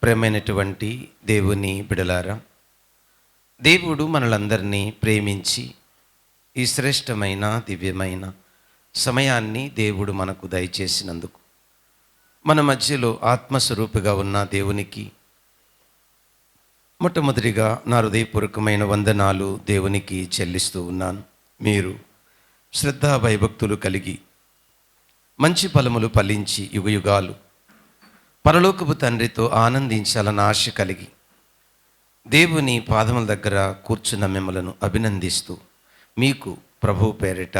ప్రేమైనటువంటి దేవుని బిడలారా, దేవుడు మనలందరినీ ప్రేమించి ఈ శ్రేష్టమైన దివ్యమైన సమయాన్ని దేవుడు మనకు దయచేసినందుకు మన మధ్యలో ఆత్మస్వరూపిగా ఉన్న దేవునికి మొట్టమొదటిగా నా హృదయపూర్వకమైన వందనాలు దేవునికి చెల్లిస్తూ ఉన్నాను. మీరు శ్రద్ధా భయభక్తులు కలిగి మంచి ఫలములు ఫలించి యుగయుగాలు పరలోకపు తండ్రితో ఆనందించాలన్న ఆశ కలిగి దేవుని పాదముల దగ్గర కూర్చున్న మిమ్మలను అభినందిస్తూ మీకు ప్రభు పేరిట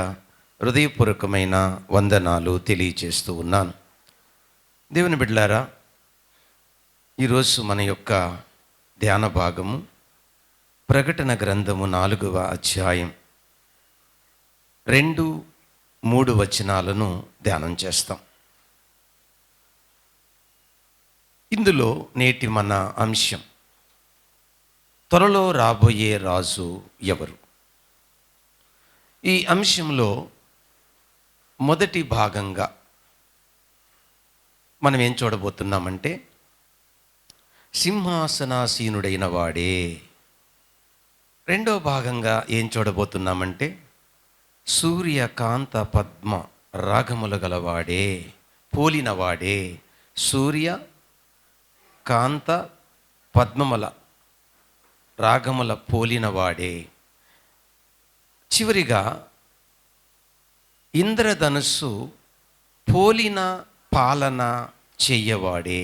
హృదయపూర్వకమైన వందనాలు తెలియజేస్తూ ఉన్నాను. దేవుని బిడ్డలారా, ఈరోజు మన యొక్క ధ్యాన భాగము ప్రకటన గ్రంథము 4వ అధ్యాయం 2-3 వచనాలను ధ్యానం చేస్తాం. ఇందులో నేటి మన అంశం త్వరలో రాబోయే రాజు ఎవరు? ఈ అంశంలో మొదటి భాగంగా మనం ఏం చూడబోతున్నామంటే సింహాసనాసీనుడైన వాడే. రెండో భాగంగా ఏం చూడబోతున్నామంటే సూర్యకాంత పద్మ రాగములు గలవాడే, పోలినవాడే. సూర్య కాంత పద్మముల రాగముల పోలినవాడే. చివరిగా ఇంద్రధనుస్సు పోలిన పాలన చెయ్యవాడే,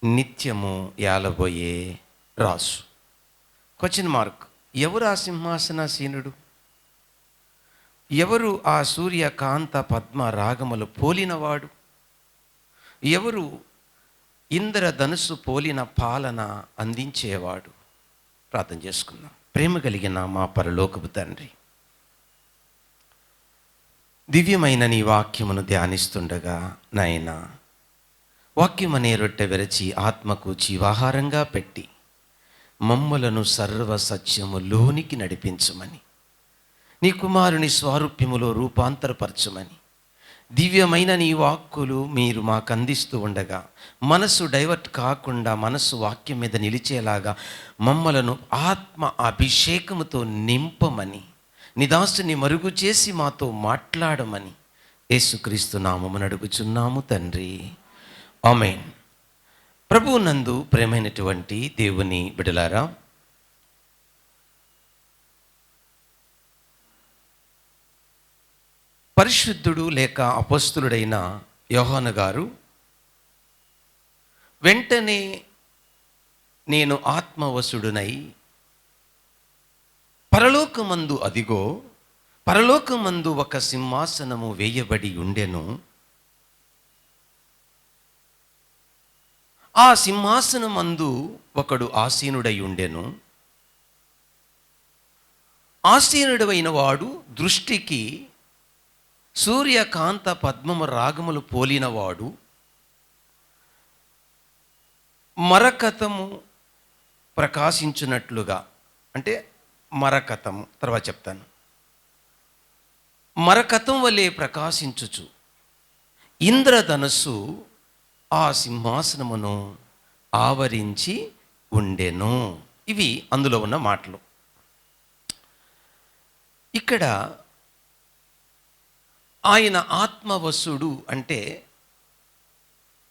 నిత్యము యాలబోయే రాజు. Question mark. ఎవరు ఆ సింహాసనాసీనుడు? ఎవరు ఆ సూర్యకాంత పద్మ రాగములు పోలినవాడు? ఎవరు ఇంద్రధనుస్సు పోలిన పాలన అందించేవాడు? ప్రార్థన చేసుకుందాం. ప్రేమ కలిగిన మా పరలోకపు తండ్రి, దివ్యమైన నీ వాక్యమును ధ్యానిస్తుండగా నాయనా, వాక్యం అనే రొట్టె విరచి ఆత్మకు జీవాహారంగా పెట్టి మమ్మలను సర్వ సత్యములోనికి నడిపించమని, నీ కుమారుని స్వారూప్యములో రూపాంతరపరచమని, దివ్యమైన నీ వాక్కులు మీరు మాకు అందిస్తూ ఉండగా మనసు డైవర్ట్ కాకుండా మనసు వాక్యం మీద నిలిచేలాగా మమ్మలను ఆత్మ అభిషేకముతో నింపమని, నిదాసుని మరుగు చేసి మాతో మాట్లాడమని యేసుక్రీస్తు నామమున అడుగుచున్నాము తండ్రి, ఆమేన్. ప్రభువు నందు ప్రేమైనటువంటి దేవుని బిడలారా, పరిశుద్ధుడు లేక అపొస్తలుడైన యోహాను గారు వెంటనే నేను ఆత్మవశుడునై పరలోకమందు, అదిగో పరలోకమందు ఒక సింహాసనము వేయబడి ఉండెను, ఆ సింహాసనమందు ఒకడు ఆసీనుడై ఉండెను, ఆసీనుడైన వాడు దృష్టికి సూర్యకాంత పద్మము రాగములు పోలినవాడు, మరకతము ప్రకాశించున్నట్లుగా. అంటే మరకతము తర్వాత చెప్తాను. మరకతం వలె ప్రకాశించుచు ఇంద్రధనస్సు ఆ సింహాసనమును ఆవరించి ఉండెను. ఇవి అందులో ఉన్న మాటలు. ఇక్కడ ఆయన ఆత్మవశుడు అంటే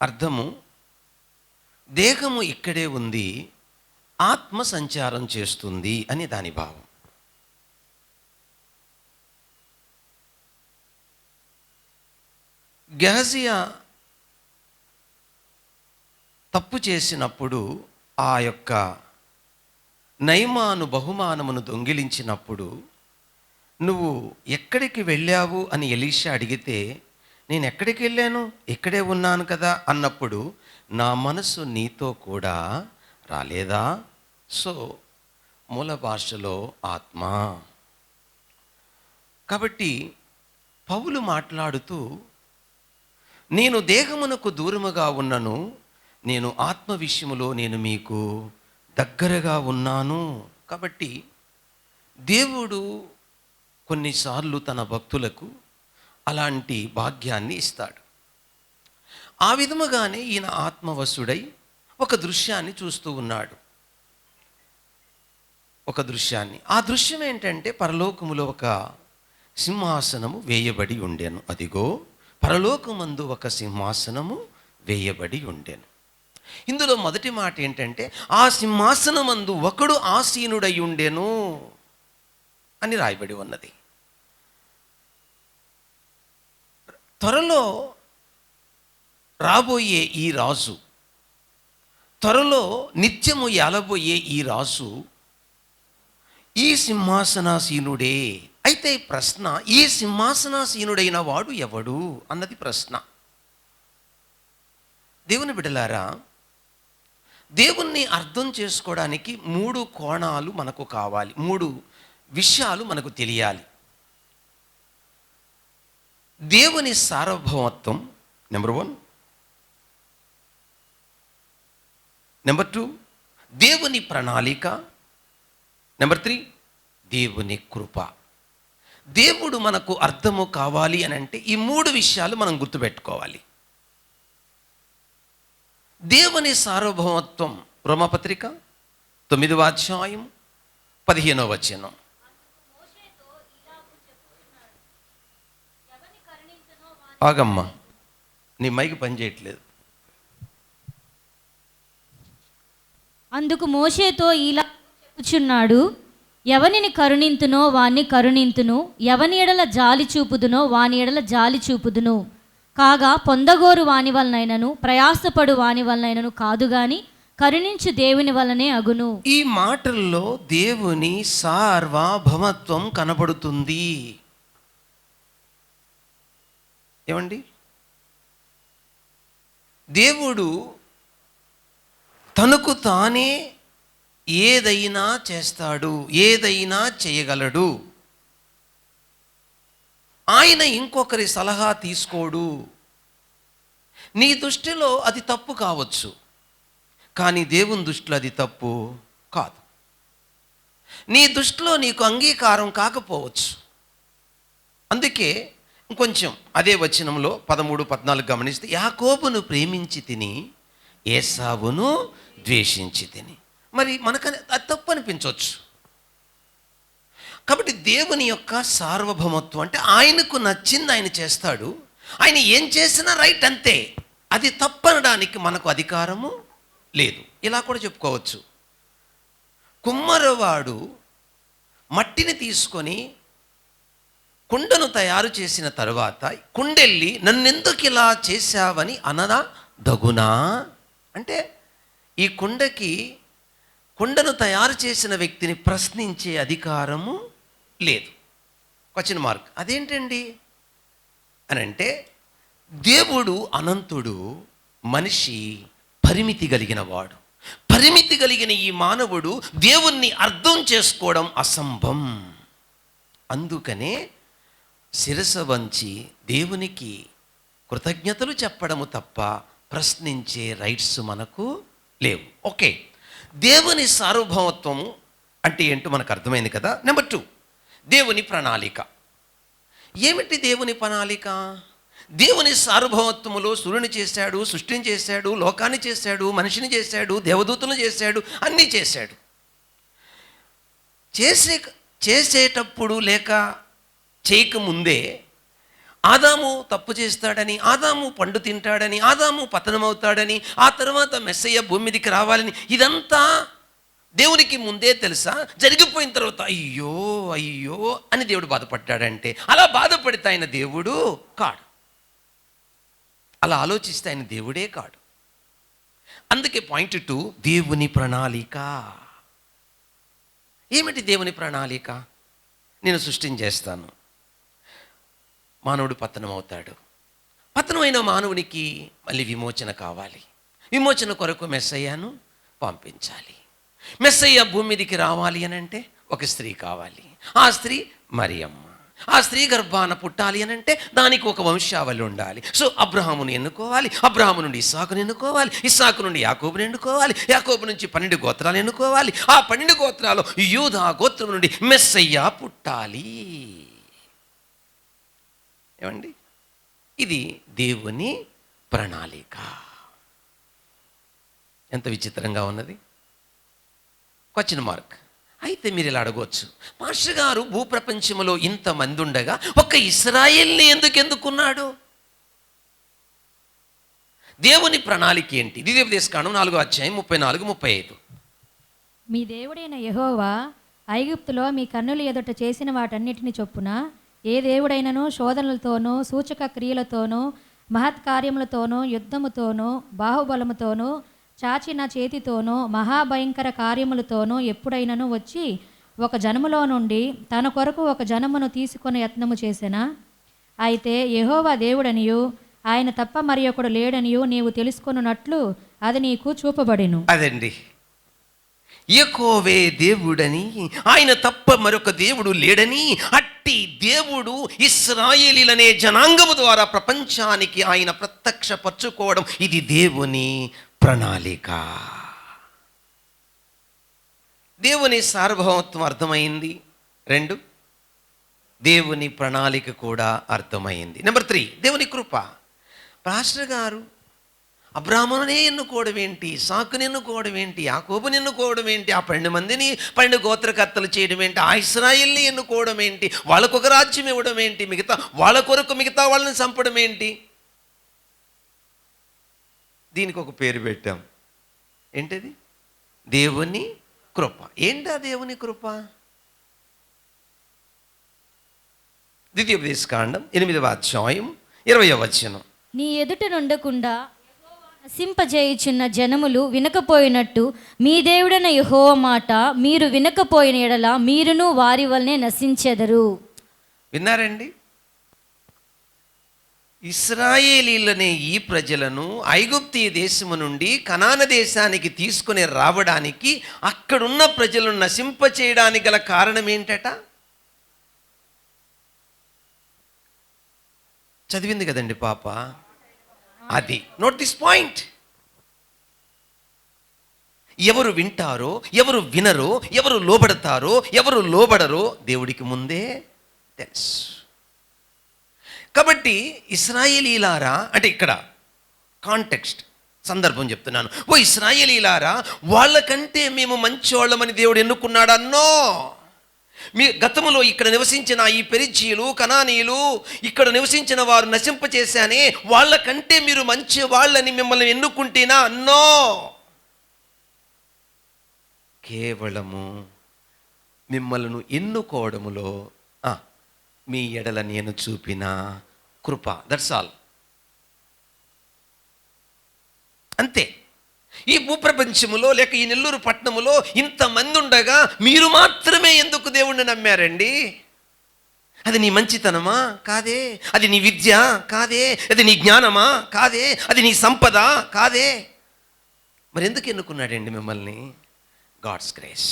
అర్థము దేహము ఇక్కడే ఉంది, ఆత్మ సంచారం చేస్తుంది అని దాని భావం. గెహజియా తప్పు చేసినప్పుడు ఆ యొక్క నయమాను బహుమానమును దొంగిలించినప్పుడు నువ్వు ఎక్కడికి వెళ్ళావు అని ఎలీషా అడిగితే, నేను ఎక్కడికి వెళ్ళాను, ఇక్కడే ఉన్నాను కదా అన్నప్పుడు, నా మనసు నీతో కూడా రాలేదా? సో మూల భాషలో ఆత్మ. కాబట్టి పౌలు మాట్లాడుతూ, నేను దేహమునకు దూరముగా ఉన్నను, నేను ఆత్మ విషయములో నేను మీకు దగ్గరగా ఉన్నాను. కాబట్టి దేవుడు కొన్నిసార్లు తన భక్తులకు అలాంటి భాగ్యాన్ని ఇస్తాడు. ఆ విధముగానే ఈయన ఆత్మవశుడై ఒక దృశ్యాన్ని చూస్తూ ఉన్నాడు. ఒక దృశ్యాన్ని. ఆ దృశ్యం ఏంటంటే, పరలోకములో ఒక సింహాసనము వేయబడి ఉండెను. అదిగో పరలోకమందు ఒక సింహాసనము వేయబడి ఉండెను. ఇందులో మొదటి మాట ఏంటంటే, ఆ సింహాసనమందు ఒకడు ఆసీనుడై ఉండెను అని రాయబడి ఉన్నది. త్వరలో రాబోయే ఈ రాజు, త్వరలో నిత్యము ఏలబోయే ఈ రాజు ఈ సింహాసనాసీనుడే. అయితే ప్రశ్న, ఈ సింహాసనాసీనుడైన వాడు ఎవడు అన్నది ప్రశ్న. దేవుని బిడ్డలారా, దేవుణ్ణి అర్థం చేసుకోవడానికి 3 కోణాలు మనకు కావాలి, 3 విషయాలు మనకు తెలియాలి. దేవుని సార్వభౌమత్వం నెంబర్ 1. నెంబర్ 2, దేవుని ప్రణాళిక. నెంబర్ 3, దేవుని కృప. దేవుడు మనకు అర్థము కావాలి అని అంటే ఈ 3 విషయాలు మనం గుర్తుపెట్టుకోవాలి. దేవుని సార్వభౌమత్వం, రోమపత్రిక 9వ అధ్యాయం 15వ వచనం. ఆగమ్మా, నీ మైక్ పనిచేయట్లేదు. అందుకు మోషేతో ఇలా చెప్పుచున్నాడు, ఎవనిని కరుణింతునో వాణ్ణి కరుణింతును, ఎవని ఎడల జాలి చూపుదునో వాని ఎడల జాలి చూపుదును. కాగా పొందగోరు వాని వలనైనను ప్రయాసపడు వాని వలనైనను కాదు గాని కరుణించు దేవుని వలనే అగును. ఈ మాటల్లో దేవుని సార్వభౌమత్వం కనబడుతుంది. ఏమండి, దేవుడు తనకు తానే ఏదైనా చేస్తాడు, ఏదైనా చేయగలడు. ఆయన ఇంకొకరి సలహా తీసుకోడు. నీ దృష్టిలో అది తప్పు కావచ్చు, కానీ దేవుని దృష్టిలో అది తప్పు కాదు. నీ దృష్టిలో నీకు అంగీకారం కాకపోవచ్చు. అందుకే ఇంకొంచెం అదే వచనంలో 13, 14 గమనిస్తే, యాకోబును ప్రేమించి తిని ఏసావును ద్వేషించి తిని. మరి మనకని అది తప్పు అనిపించవచ్చు. కాబట్టి దేవుని యొక్క సార్వభౌమత్వం అంటే ఆయనకు నచ్చింది ఆయన చేస్తాడు. ఆయన ఏం చేసినా రైట్ అంతే, అది తప్పనడానికి మనకు అధికారము లేదు. ఇలా కూడా చెప్పుకోవచ్చు. కుమ్మరవాడు మట్టిని తీసుకొని కుండను తయారు చేసిన తరువాత కుండెళ్ళి నన్నెందుకు ఇలా చేశావని అనదా దగునా? అంటే ఈ కుండను తయారు చేసిన వ్యక్తిని ప్రశ్నించే అధికారము లేదు. Question mark. అదేంటండి అని అంటే, దేవుడు అనంతుడు, మనిషి పరిమితి కలిగిన వాడు. పరిమితి కలిగిన ఈ మానవుడు దేవుణ్ణి అర్థం చేసుకోవడం అసంభవం. అందుకనే శిరస్సు వంచి దేవునికి కృతజ్ఞతలు చెప్పడము తప్ప ప్రశ్నించే రైట్స్ మనకు లేవు. ఓకే, దేవుని సార్వభౌమత్వము అంటే ఏంటో మనకు అర్థమైంది కదా. నెంబర్ 2, దేవుని ప్రణాళిక. ఏమిటి దేవుని ప్రణాళిక? దేవుని సార్వభౌమత్వములో సూర్యుని చేశాడు, సృష్టిని చేశాడు, లోకాన్ని చేశాడు, మనిషిని చేశాడు, దేవదూతలను చేశాడు, అన్నీ చేశాడు. చేసేటప్పుడు లేక చేయకముందే ఆదాము తప్పు చేస్తాడని, ఆదాము పండు తింటాడని, ఆదాము పతనమవుతాడని, ఆ తర్వాత మెస్సయ్య భూమి మీదకి రావాలని, ఇదంతా దేవునికి ముందే తెలుసా? జరిగిపోయిన తర్వాత అయ్యో అయ్యో అని దేవుడు బాధపడ్డాడంటే, అలా బాధపడితే ఆయన దేవుడు కాడు. అలా ఆలోచిస్తే ఆయన దేవుడే కాడు. అందుకే పాయింట్ 2, దేవుని ప్రణాళిక. ఏమిటి దేవుని ప్రణాళిక? నేను సృష్టిని చేస్తాను, మానవుడు పతనం అవుతాడు. పతనమైన మానవునికి మళ్ళీ విమోచన కావాలి. విమోచన కొరకు మెస్సయ్యను పంపించాలి. మెస్సయ్య భూమి మీదకి రావాలి అని అంటే ఒక స్త్రీ కావాలి. ఆ స్త్రీ మరియమ్మ. ఆ స్త్రీ గర్భాన పుట్టాలి అని అంటే దానికి ఒక వంశావళి ఉండాలి. సో అబ్రహామును ఎన్నుకోవాలి, అబ్రహాము నుండి ఇస్సాకును ఎన్నుకోవాలి, ఇస్సాకు నుండి యాకోబును ఎన్నుకోవాలి, యాకోబు నుంచి 12 గోత్రాలు ఎన్నుకోవాలి. ఆ 12 గోత్రాలు యూదా గోత్రం నుండి మెస్సయ్య పుట్టాలి. ఏమండి, ఇది దేవుని ప్రణాళిక. ఎంత విచిత్రంగా ఉన్నది. Question mark. అయితే మీరు ఇలా అడగవచ్చు, మాస్టర్ గారు భూప్రపంచంలో ఇంతమంది ఉండగా ఒక్క ఇశ్రాయేల్ని ఎందుకు ఎన్నుకున్నాడు? దేవుని ప్రణాళిక ఏంటి? ద్వితీయోపదేశకాండం 4వ అధ్యాయం 34-35. మీ దేవుడైన యెహోవా ఐగుప్తులో మీ కన్నుల ఎదుట చేసిన వాటన్నిటిని చొప్పున ఏ దేవుడైనను శోధనలతోనూ సూచక క్రియలతోనూ మహత్కార్యములతోనూ యుద్ధముతోనూ బాహుబలముతోనూ చాచిన చేతితోనూ మహాభయంకర కార్యములతోనూ ఎప్పుడైనను వచ్చి ఒక జనములో నుండి తన కొరకు ఒక జనమును తీసుకొని యత్నము చేసెనా? అయితే యెహోవా దేవుడనియు ఆయన తప్ప మరి ఒకడు లేడనియు నీవు తెలుసుకొనున్నట్లు అది నీకు చూపబడెను. అదండి, యెహోవే దేవుడని, ఆయన తప్ప మరొక దేవుడు లేడని, అట్టి దేవుడు ఇశ్రాయేలీలనే జనాంగము ద్వారా ప్రపంచానికి ఆయన ప్రత్యక్షపరచుకోవడం, ఇది దేవుని ప్రణాళిక. దేవుని సార్వభౌమత్వం అర్థమైంది. 2, దేవుని ప్రణాళిక కూడా అర్థమైంది. నెంబర్ 3, దేవుని కృప. పాస్టర్ గారు అబ్రాహామునే ఎన్నుకోవడం ఏంటి, ఇస్సాకుని ఎన్నుకోవడం ఏంటి, యాకోబుని ఎన్నుకోవడం ఏంటి, ఆ 12 మందిని 12 గోత్రకర్తలు చేయడం ఏంటి, ఆ ఇశ్రాయేల్ని ఎన్నుకోవడం ఏంటి, వాళ్ళకొక రాజ్యం ఇవ్వడం ఏంటి, వాళ్ళ కొరకు మిగతా వాళ్ళని చంపడం ఏంటి? దీనికి ఒక పేరు పెట్టాం. ఏంటది? దేవుని కృప. ఏంటా దేవుని కృప? ద్వితీయోపదేశకాండం 8వ అధ్యాయం 20వ వచనం. నీ ఎదుట నుండకుండా నశింపజేయుచున్న జనములు వినకపోయినట్టు మీ దేవుడైన యెహోవా మాట మీరు వినకపోయిన ఎడల మీరును వారి వలనే నశించెదరు. విన్నారండి? ఇశ్రాయేలీలనే ఈ ప్రజలను ఐగుప్తీయ దేశము నుండి కనాన దేశానికి తీసుకుని రావడానికి, అక్కడున్న ప్రజలను నశింపచేయడానికి గల కారణం ఏంటట? చదివింది కదండి పాప. అది నోట్ దిస్ పాయింట్. ఎవరు వింటారో, ఎవరు వినరో, ఎవరు లోబడతారో, ఎవరు లోబడరో దేవుడికి ముందే తెలుసు. కాబట్టి ఇశ్రాయేలీలారా, అంటే ఇక్కడ కాంటెక్స్ట్, సందర్భం చెప్తున్నాను. ఓ ఇశ్రాయేలీలారా, వాళ్ళకంటే మేము మంచివాళ్ళమని దేవుడు ఎన్నుకున్నాడన్నో. మీ గతములో ఇక్కడ నివసించిన ఈ పెరిజీయులు, కనానీయులు, ఇక్కడ నివసించిన వారు నశింపచేశానే, వాళ్ళకంటే మీరు మంచి వాళ్ళని మిమ్మల్ని ఎన్నుకుంటేనా అన్నో. కేవలము మిమ్మల్ని ఎన్నుకోవడములో మీ ఎడల నేను చూపిన కృప, దట్స్ ఆల్. అంతే. ఈ భూప్రపంచములో లేక ఈ నెల్లూరు పట్టణములో ఇంతమంది ఉండగా మీరు మాత్రమే ఎందుకు దేవుణ్ణి నమ్మారండి? అది నీ మంచితనమా? కాదే. అది నీ విద్య? కాదే. అది నీ జ్ఞానమా? కాదే. అది నీ సంపద? కాదే. మరి ఎందుకు ఎన్నుకున్నాడండి మిమ్మల్ని? గాడ్స్ గ్రేస్,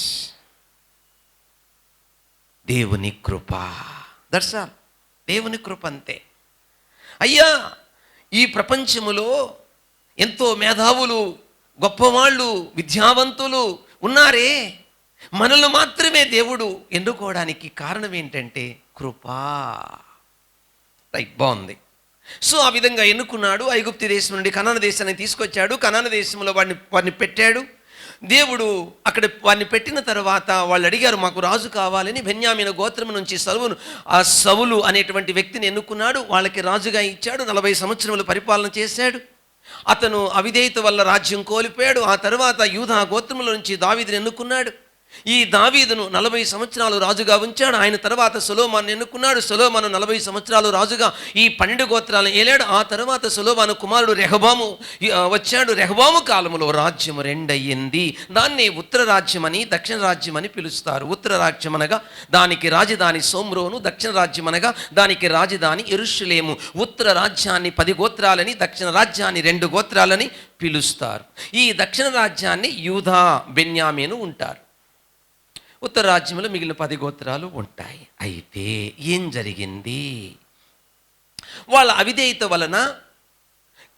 దేవుని కృప, దట్స్ ఆల్. దేవుని కృప అంతే. అయ్యా, ఈ ప్రపంచములో ఎంతో మేధావులు, గొప్పవాళ్ళు, విద్యావంతులు ఉన్నారే, మనల్ని మాత్రమే దేవుడు ఎన్నుకోవడానికి కారణం ఏంటంటే కృపా. రైట్, బాగుంది. సో ఆ విధంగా ఎన్నుకున్నాడు. ఐగుప్తు దేశం నుండి కనాన దేశాన్ని తీసుకొచ్చాడు. కనాన దేశంలో వాడిని పెట్టాడు. దేవుడు అక్కడ వారిని పెట్టిన తర్వాత వాళ్ళు అడిగారు, మాకు రాజు కావాలని. బెన్యామీను గోత్రం నుంచి సౌలు అనేటువంటి వ్యక్తిని ఎన్నుకున్నాడు. వాళ్ళకి రాజుగా ఇచ్చాడు. 40 సంవత్సరములు పరిపాలన చేశాడు. అతను అవిధేయత వల్ల రాజ్యం కోల్పోయాడు. ఆ తర్వాత యూదా గోత్రముల నుంచి దావీదుని ఎన్నుకున్నాడు. ఈ దావీదును 40 సంవత్సరాలు రాజుగా ఉంచాడు. ఆయన తర్వాత సొలొమోను ఎన్నుకున్నాడు. సొలొమోను 40 సంవత్సరాలు రాజుగా ఈ 12 గోత్రాలను ఏలాడు. ఆ తర్వాత సొలొమోను కుమారుడు రెహబాము వచ్చాడు. రెహబాము కాలంలో రాజ్యం 2 అయ్యింది. దాన్ని ఉత్తర రాజ్యమని, దక్షిణ రాజ్యమని పిలుస్తారు. ఉత్తర రాజ్యం అనగా దానికి రాజధాని సోమ్రోను, దక్షిణ రాజ్యం అనగా దానికి రాజధాని యెరూషలేము. ఉత్తర రాజ్యాన్ని 10 గోత్రాలని, దక్షిణ రాజ్యాన్ని 2 గోత్రాలని పిలుస్తారు. ఈ దక్షిణ రాజ్యాన్ని యూదా, బెన్యామీను ఉంటారు. ఉత్తర రాజ్యంలో మిగిలిన 10 గోత్రాలు ఉంటాయి. అయితే ఏం జరిగింది? వాళ్ళ అవిధేయత వలన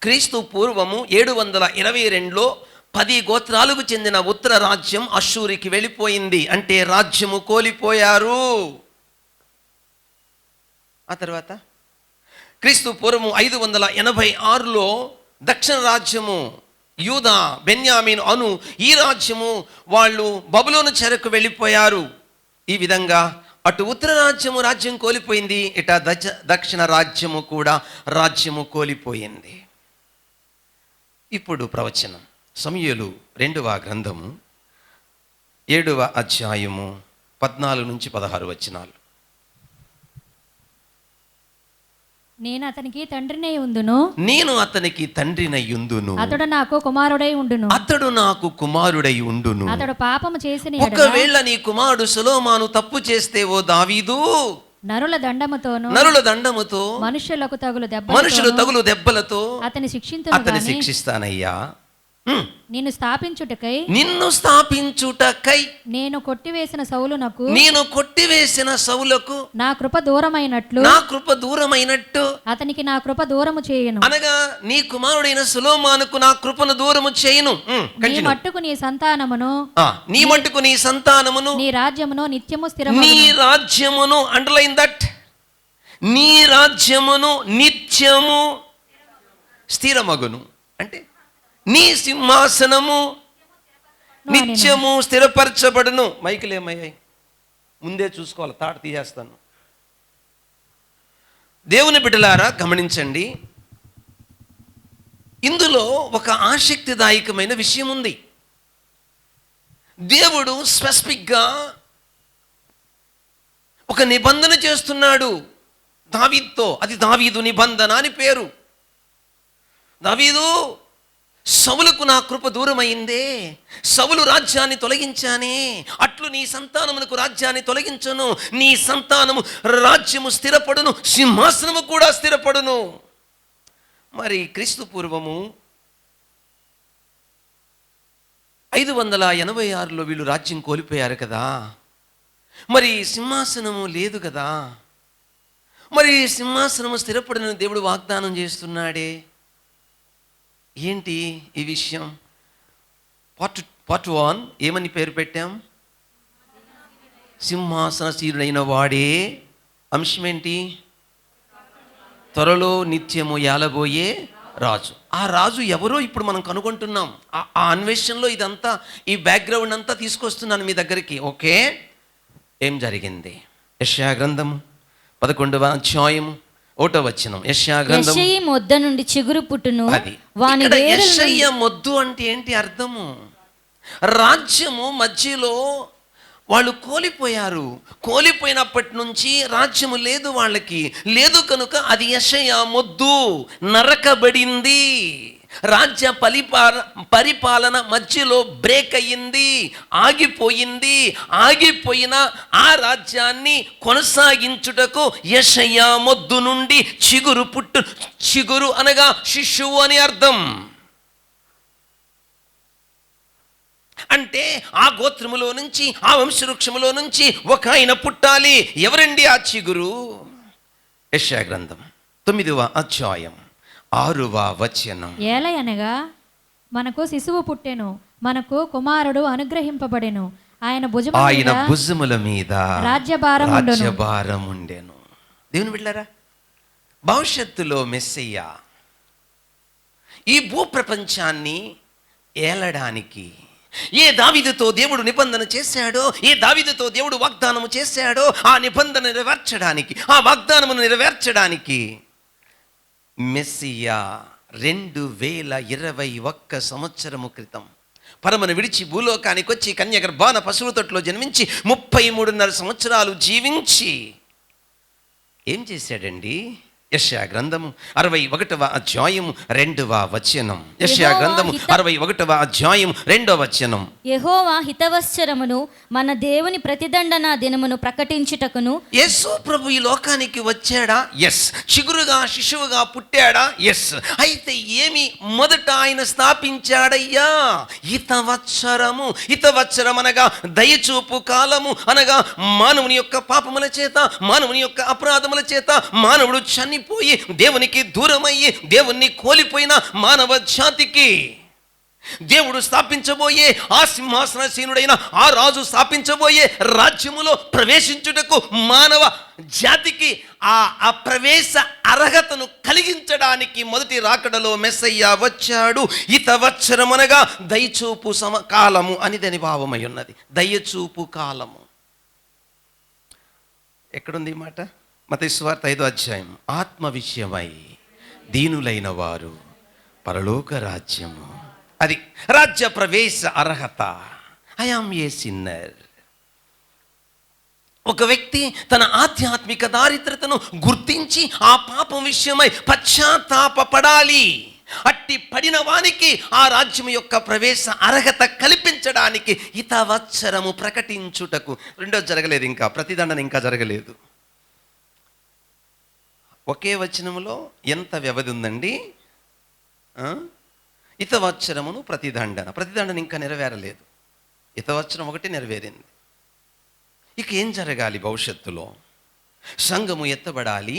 క్రీస్తు పూర్వము 722లో 10 గోత్రాలకు చెందిన ఉత్తర రాజ్యం అష్షూరికి వెళ్ళిపోయింది. అంటే రాజ్యము కోల్పోయారు. ఆ తర్వాత క్రీస్తు పూర్వము 586లో దక్షిణ రాజ్యము యూదా, బెన్యామీను అను ఈ రాజ్యము వాళ్ళు బబులోను చెరకు వెళ్ళిపోయారు. ఈ విధంగా అటు ఉత్తర రాజ్యము రాజ్యం కోల్పోయింది, ఇట దక్షిణ రాజ్యము కూడా రాజ్యము కోల్పోయింది. ఇప్పుడు ప్రవచనం సమూయేలు 2వ గ్రంథము 7వ అధ్యాయము 14 నుంచి 16 వచనాలు. నేను అతనికి తండ్రినై ఉందును, నేను అతనికి తండ్రినయ్యుందును, అతడు నాకు కుమారుడై ఉండును, అతడు నాకు కుమారుడై ఉండును. అతడు పాపము చేసిన యెడల ఒకవేళ నీ కుమారుడు సొలొమోను తప్పు చేస్తే ఓ దావీదు, నరుల దండముతోను నరుల దండముతో మనుషులకు తగులు మనుషులు దెబ్బ తగులు దెబ్బలతో అతని శిక్షింతును అతని గాని శిక్షిస్తానయ్యా. నిన్ను స్థాపించుటకై నిన్ను స్థాపించుటకై నేను కొట్టివేసిన సౌలునకు నేను కొట్టివేసిన సౌలకు నా కృప దూరమైనట్లు నా కృప దూరమైనట్టు, అతనికి నా కృప దూరము చేయను. అనగా నీ కుమారుడైన సొలొమోనుకు నా కృపను దూరము చేయను. నీ మట్టుకు నీ సంతానమును నీ మట్టుకు నీ సంతానమును నీ రాజ్యమును నిత్యము స్థిరము. నీ రాజ్యమును, అండర్లైన్ దట్, నీ రాజ్యమును నిత్యము స్థిరమగును. అంటే నీ సింహాసనము నిత్యము స్థిరపరచబడును. మైకులు ఏమయ్యాయి ముందే చూసుకోవాలి, తాట తీసేస్తాను. దేవుని బిడ్డలారా గమనించండి, ఇందులో ఒక ఆసక్తిదాయకమైన విషయం ఉంది. దేవుడు స్పెసిఫిక్గా ఒక నిబంధన చేస్తున్నాడు దావీదుతో. అది దావీదు నిబంధన అని పేరు. దావీదు, సౌలుకు నా కృప దూరమైందే, సౌలు రాజ్యాన్ని తొలగించానే, అట్లు నీ సంతానమునకు రాజ్యాన్ని తొలగించను, నీ సంతానము రాజ్యము స్థిరపడును, సింహాసనము కూడా స్థిరపడును. మరి క్రీస్తు పూర్వము 586లో వీళ్ళు రాజ్యం కోల్పోయారు కదా, మరి సింహాసనము లేదు కదా, మరి సింహాసనము స్థిరపడును దేవుడు వాగ్దానం చేస్తున్నాడే. ఏంటి ఈ విషయం? పార్ట్ 1 ఏమని పేరు పెట్టాం? సింహాసనశీలుడైన వాడే. అంశం ఏంటి? త్వరలో నిత్యము ఏలబోయే రాజు. ఆ రాజు ఎవరో ఇప్పుడు మనం కనుగొంటున్నాం. ఆ అన్వేషణలో ఇదంతా, ఈ బ్యాక్గ్రౌండ్ అంతా తీసుకొస్తున్నాను మీ దగ్గరికి. ఓకే, ఏం జరిగింది? యెషయా గ్రంథము 11వ అధ్యాయము 1వ వచనం. యెషయా గ్రంథం యెషయి మొద్ద నుండి చిగురు పుట్టును, అది వాని ఇక్కడ వేరుల యెషయ మొద్దు అంటే ఏంటి అర్థము? రాజ్యము మధ్యలో వాళ్ళు కోల్పోయారు. కోల్పోయినప్పటి నుంచి రాజ్యము లేదు, వాళ్ళకి లేదు కనుక అది యెషయ మొద్దు, నరకబడింది. రాజ్య పరిపాలన మధ్యలో బ్రేక్ అయ్యింది, ఆగిపోయింది. ఆగిపోయిన ఆ రాజ్యాన్ని కొనసాగించుటకు యెషయ మొద్దు నుండి చిగురు పుట్టు. చిగురు అనగా శిశువు అని అర్థం. అంటే ఆ గోత్రములో నుంచి, ఆ వంశవృక్షములో నుంచి ఒక ఆయన పుట్టాలి. ఎవరండి ఆ చిగురు? యెషయా గ్రంథం 9వ అధ్యాయం 6వ వచనం. ఏలయనగా మనకు శిశువు పుట్టెను, మనకు కుమారుడు అనుగ్రహింపబడెను, ఆయన భుజముల మీద రాజ్యభారం ఉండెను. దేవుని బిడ్డలారా, భవిష్యత్తులో మెస్సయ్య ఈ భూప్రపంచాన్ని ఏలడానికి ఏ దావీదుతో దేవుడు నిబంధన చేశాడో, ఏ దావీదుతో దేవుడు వాగ్దానము చేశాడో, ఆ నిబంధన నెరవేర్చడానికి, ఆ వాగ్దానమును నెరవేర్చడానికి మెస్సియా 2021 సంవత్సరము క్రితం పరమను విడిచి భూలోకానికి వచ్చి కన్యగర్భాన పశువు తొట్టులో జన్మించి 33.5 సంవత్సరాలు జీవించి ఏం చేశాడండి? యెషయా గ్రంథము 61వ అధ్యాయము 2వ వచనం. యెషయా గ్రంథము 61వ అధ్యాయం 2వ వచనం. యెహోవా హితవత్సరమును మన దేవుని ప్రతిదండన దినమును ప్రకటించుటకును. యేసు ప్రభు ఈ లోకానికి వచ్చాడా? ఎస్. చిగురుగా శిశువుగా పుట్టాడా? ఎస్. అయితే ఏమి మొదట ఆయన స్థాపించాడయ్యా? హితవత్సరము. హితవత్సరం అనగా దయచూపు కాలము, అనగా మానవుని యొక్క పాపముల చేత, మానవుని యొక్క అపరాధముల చేత మానవుడు చనిపోయి దేవునికి దూరమయ్యి దేవుణ్ణి కోల్పోయిన మానవ జాతికి దేవుడు స్థాపించబోయే ఆ సింహాసనసీనుడైన ఆ రాజు స్థాపించబోయే రాజ్యములో ప్రవేశించుటకు మానవ జాతికి ఆ ప్రవేశ అర్హతను కలిగించడానికి మొదటి రాకడలో మెస్సయ్య వచ్చాడు. ఇతవత్సరమనగా దయచూపు కాలము అని దాని భావమై ఉన్నది. దయచూపు కాలము ఎక్కడుంది ఈ మాట? మత్తయి సువార్త 5వ అధ్యాయం. ఆత్మ విషయమై దీనులైన వారు పరలోక రాజ్యము, అది రాజ్య ప్రవేశ అర్హత. I am a sinner. ఒక వ్యక్తి తన ఆధ్యాత్మిక దారిద్రతను గుర్తించి ఆ పాపం విషయమై పశ్చాత్తాపపడాలి. అట్టి పడిన వానికి ఆ రాజ్యం యొక్క ప్రవేశ అర్హత కల్పించడానికి హితవత్సరము ప్రకటించుటకు. రెండోది జరగలేదు, ఇంకా ప్రతిదండన ఇంకా జరగలేదు. ఒకే వచనములో ఎంత వ్యవధి ఉందండి? హితవత్సరమును ప్రతిదండన ఇంకా నెరవేరలేదు. హితవత్సరం ఒకటి నెరవేరింది. ఇక ఏం జరగాలి? భవిష్యత్తులో సంఘము ఎత్తబడాలి.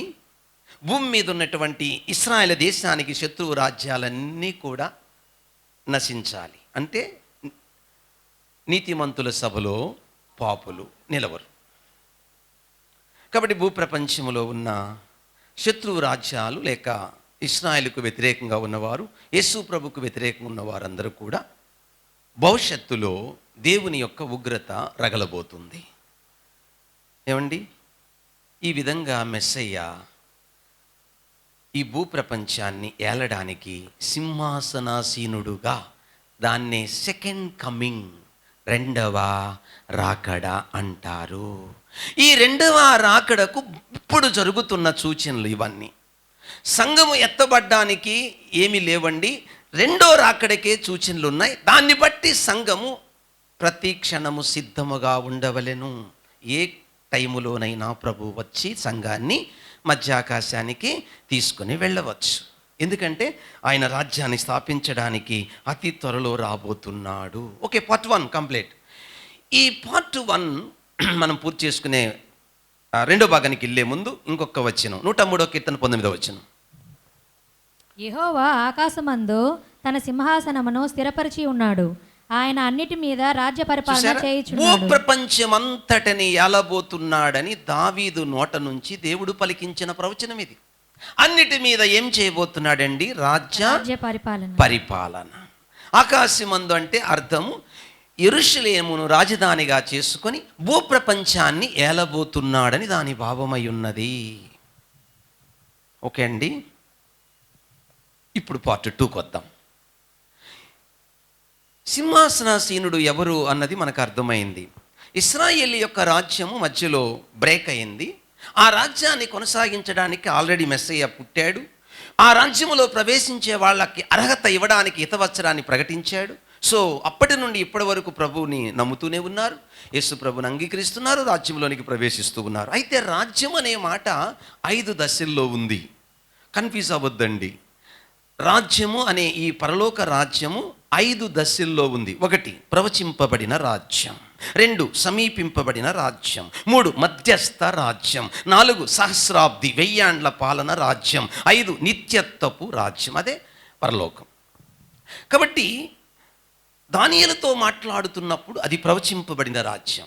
భూమి మీద ఉన్నటువంటి ఇశ్రాయేలు దేశానికి శత్రువు రాజ్యాలన్నీ కూడా నశించాలి. అంటే నీతిమంతుల సభలో పాపులు నిలవరు. కాబట్టి భూప్రపంచంలో ఉన్న శత్రువు రాజ్యాలు లేక ఇశ్రాయేలుకు వ్యతిరేకంగా ఉన్నవారు, యేసు ప్రభుకు వ్యతిరేకంగా ఉన్నవారందరూ కూడా భవిష్యత్తులో దేవుని యొక్క ఉగ్రత రగలబోతుంది. ఏమండి, ఈ విధంగా మెస్సయ్య ఈ భూప్రపంచాన్ని ఏలడానికి సింహాసనాసీనుడుగా, దాన్నే సెకండ్ కమింగ్, రెండవ రాకడ అంటారు. ఈ రెండవ రాకడకు ఇప్పుడు జరుగుతున్న సూచనలు ఇవన్నీ. సంఘము ఎత్తబడ్డానికి ఏమీ లేవండి, రెండో రాకడకే సూచనలు ఉన్నాయి. దాన్ని బట్టి సంఘము ప్రతి క్షణము సిద్ధముగా ఉండవలెను. ఏ టైములోనైనా ప్రభు వచ్చి సంఘాన్ని మధ్యాకాశానికి తీసుకుని వెళ్ళవచ్చు. ఎందుకంటే ఆయన రాజ్యాన్ని స్థాపించడానికి అతి త్వరలో రాబోతున్నాడు. Okay, part 1 complete. ఈ పార్ట్ 1 మనం పూర్తి చేసుకునే రెండో భాగానికి వెళ్ళే ముందు ఇంకొక వచనం, 103వ కీర్తన 9వ వచనం. యెహోవా ఆకాశమందు తన సింహాసనమును స్థిరపరిచి ఉన్నాడు, ఆయన అన్నిటి మీద రాజ్య పరిపాలన చేయుచున్నాడు. భూప్రపంచమంతటిని ఏలబోతున్నాడని దావీదు నోట నుంచి దేవుడు పలికించిన ప్రవచనం ఇది. అన్నిటి మీద ఏం చేయబోతున్నాడండి? రాజ్య పరిపాలన. ఆకాశమందు అంటే అర్థము యెరూషలేమును రాజధానిగా చేసుకొని భూప్రపంచాన్ని ఏలబోతున్నాడని దాని భావమై ఉన్నది. ఓకే అండి, ఇప్పుడు పార్ట్ 2కి వద్దాం. సింహాసనాసీనుడు ఎవరు అన్నది మనకు అర్థమైంది. ఇశ్రాయేల్ యొక్క రాజ్యము మధ్యలో బ్రేక్ అయింది. ఆ రాజ్యాన్ని కొనసాగించడానికి ఆల్రెడీ మెస్సయ్య పుట్టాడు. ఆ రాజ్యములో ప్రవేశించే వాళ్ళకి అర్హత ఇవ్వడానికి హితవత్సరాన్ని ప్రకటించాడు. సో అప్పటి నుండి ఇప్పటి వరకు ప్రభువుని నమ్ముతూనే ఉన్నారు, యేసు ప్రభుని అంగీకరిస్తున్నారు, రాజ్యంలోనికి ప్రవేశిస్తూ ఉన్నారు. అయితే రాజ్యం అనే మాట 5 దశల్లో ఉంది. కన్ఫ్యూజ్ అవ్వద్దండి. రాజ్యము అనే ఈ పరలోక రాజ్యము 5 దశల్లో ఉంది. 1 ప్రవచింపబడిన రాజ్యం, 2 సమీపింపబడిన రాజ్యం, 3 మధ్యస్థ రాజ్యం, 4 సహస్రాబ్ది 1000 ఏండ్ల పాలన రాజ్యం, 5 నిత్యత్వపు రాజ్యం, అదే పరలోకం. కాబట్టి దానియేలుతో మాట్లాడుతున్నప్పుడు అది ప్రవచింపబడిన రాజ్యం.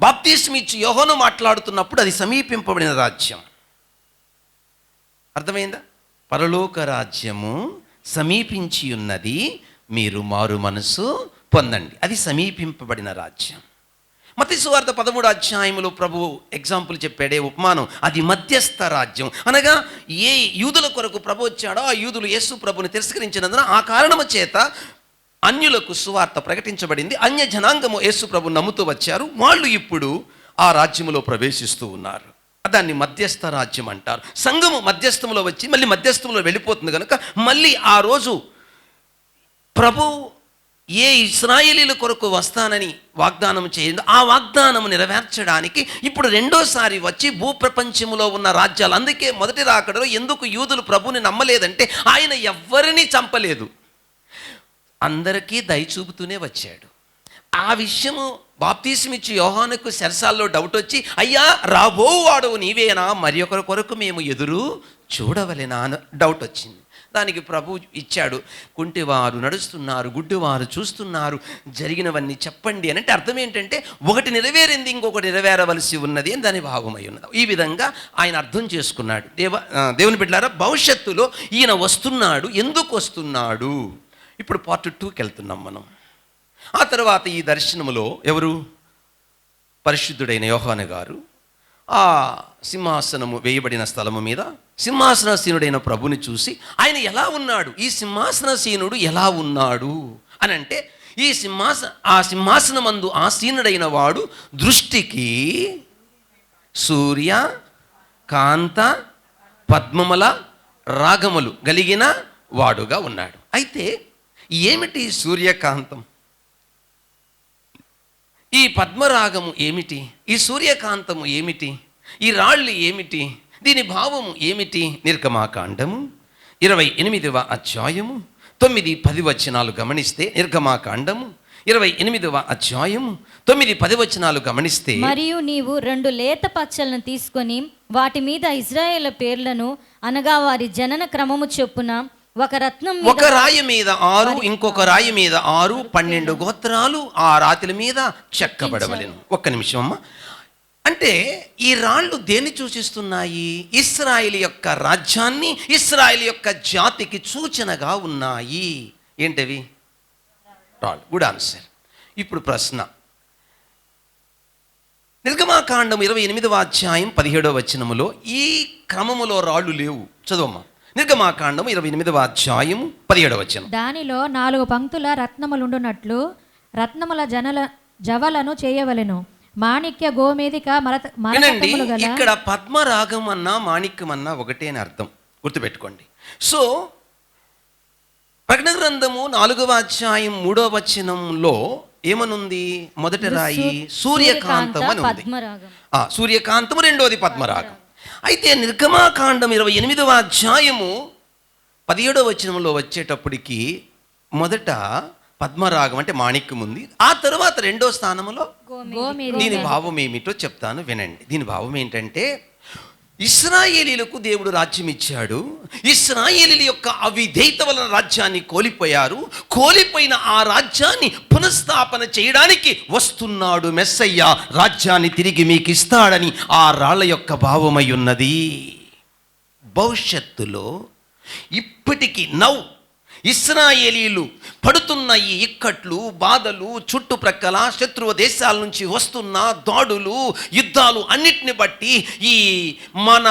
బాప్తిస్మిచ్చి యోహాను మాట్లాడుతున్నప్పుడు అది సమీపింపబడిన రాజ్యం. అర్థమైందా? పరలోక రాజ్యము సమీపించి ఉన్నది, మీరు మారు మనసు పొందండి, అది సమీపింపబడిన రాజ్యం. మత్తయి సువార్త 13వ అధ్యాయంలో ప్రభు ఎగ్జాంపుల్ చెప్పాడే ఉపమానం, అది మధ్యస్థ రాజ్యం. అనగా ఏ యూదుల కొరకు ప్రభు వచ్చాడో ఆ యూదులు యేసు ప్రభుని తిరస్కరించినందున ఆ కారణము చేత అన్యులకు సువార్త ప్రకటించబడింది. అన్య జనాంగము యేసు ప్రభు నమ్ముతూ వచ్చారు. వాళ్ళు ఇప్పుడు ఆ రాజ్యములో ప్రవేశిస్తూ ఉన్నారు. దాన్ని మధ్యస్థ రాజ్యం అంటారు. సంఘము మధ్యస్థంలో వచ్చి మళ్ళీ మధ్యస్థంలో వెళ్ళిపోతుంది కనుక మళ్ళీ ఆ రోజు ప్రభు ఏ ఇశ్రాయేలీల కొరకు వస్తానని వాగ్దానం చేయండి, ఆ వాగ్దానం నెరవేర్చడానికి ఇప్పుడు రెండోసారి వచ్చి భూప్రపంచంలో ఉన్న రాజ్యాలు. అందుకే మొదటి రాకడలో ఎందుకు యూదులు ప్రభుని నమ్మలేదంటే ఆయన ఎవ్వరినీ చంపలేదు, అందరికీ దయ చూపుతూనే వచ్చాడు. ఆ విషయము బాప్తిస్మిచ్చి యోహానుకు శరసాల్లో డౌట్ వచ్చి, అయ్యా రాబోవాడు నీవేనా, మరి ఒకరి కొరకు మేము ఎదురు చూడవలెనా అని డౌట్ వచ్చింది. మొత్తానికి ప్రభు ఇచ్చాడు. కుంటివారు నడుస్తున్నారు, గుడ్డివారు చూస్తున్నారు, జరిగినవన్నీ చెప్పండి అని. అంటే అర్థం ఏంటంటే ఒకటి నెరవేరింది, ఇంకొకటి నెరవేరవలసి ఉన్నది అని దాని భావమై ఉన్నది. ఈ విధంగా ఆయన అర్థం చేసుకున్నాడు. దేవుని బిడ్డలారా, భవిష్యత్తులో ఈయన వస్తున్నాడు. ఎందుకు వస్తున్నాడు? ఇప్పుడు పార్ట్ 2కి వెళ్తున్నాం మనం. ఆ తర్వాత ఈ దర్శనములో ఎవరు? పరిశుద్ధుడైన యోహాను గారు ఆ సింహాసనము వేయబడిన స్థలము మీద సింహాసనసీనుడైన ప్రభుని చూసి ఆయన ఎలా ఉన్నాడు, ఈ సింహాసనసీనుడు ఎలా ఉన్నాడు అని అంటే, ఆ సింహాసనమందు ఆసీనుడైన వాడు దృష్టికి సూర్య కాంత పద్మముల రాగములు కలిగిన వాడుగా ఉన్నాడు. అయితే ఏమిటి సూర్యకాంతం? ఈ పద్మరాగము ఏమిటి? ఈ సూర్యకాంతము ఏమిటి? ఈ రాళ్ళు ఏమిటి? దీని భావము ఏమిటి? నిర్గమాకాండము 28వ అధ్యాయము 9-10 వచనాలు గమనిస్తే, నిర్గమాకాండము 28వ అధ్యాయము 9-10 వచనాలు గమనిస్తే, మరియు నీవు 2 లేత పచ్చలను తీసుకొని వాటి మీద ఇశ్రాయేలు పేర్లను, అనగా వారి జనన క్రమము చొప్పున ఒక రాయి మీద 6, ఇంకొక రాయి మీద 6, 12 గోత్రాలు ఆ రాతిల మీద చెక్కబడవలెను. ఒక్క నిమిషం అమ్మ. అంటే ఈ రాళ్ళు దేన్ని సూచిస్తున్నాయి? ఇశ్రాయేలు యొక్క రాజ్యాన్ని, ఇశ్రాయేలు యొక్క జాతికి సూచనగా ఉన్నాయి. ఏంటవి? రాళ్ళు. Good answer. ఇప్పుడు ప్రశ్న, నిర్గమాకాండం 28వ అధ్యాయం 17వ వచనములో ఈ క్రమములో రాళ్ళు లేవు. చదవమ్మా. నిర్గమాకాండం 28వ అధ్యాయం 17వ వచనం. దానిలో 4 పంక్తుల రత్నములుండునట్లు రత్నముల జవలను చేయవలెను. మాణిక్య గోమేదిక వినండి, ఇక్కడ పద్మరాగం అన్నా మాణిక్యం అన్నా ఒకటే అని అర్థం, గుర్తుపెట్టుకోండి. సో ప్రకటన గ్రంథము 4వ అధ్యాయం 3వ వచనంలో ఏమనుంది? మొదటి రాయి సూర్యకాంతం అని ఉంది. సూర్యకాంతము, రెండోది పద్మరాగం. అయితే నిర్గమాకాండం 28వ అధ్యాయము 17వ వచనంలో వచ్చేటప్పటికి మొదట పద్మరాగం అంటే మాణిక్యం ఉంది. ఆ తర్వాత రెండో స్థానంలో దీని భావం ఏమిటో చెప్తాను, వినండి. దీని భావం ఏంటంటే, ఇశ్రాయేలీలకు దేవుడు రాజ్యం ఇచ్చాడు. ఇశ్రాయేలీల యొక్క అవిధేయత వలన రాజ్యాన్ని కోల్పోయారు. కోల్పోయిన ఆ రాజ్యాన్ని పునఃస్థాపన చేయడానికి వస్తున్నాడు మెస్సయ్య. రాజ్యాన్ని తిరిగి మీకు ఇస్తాడని ఆ రాళ్ళ యొక్క భావమై ఉన్నది. భవిష్యత్తులో ఇప్పటికీ ఇశ్రాయేలీలు పడుతున్న ఈ ఇక్కట్లు, బాధలు, చుట్టుప్రక్కల శత్రువు దేశాల నుంచి వస్తున్న దాడులు, యుద్ధాలు అన్నిటిని బట్టి ఈ మన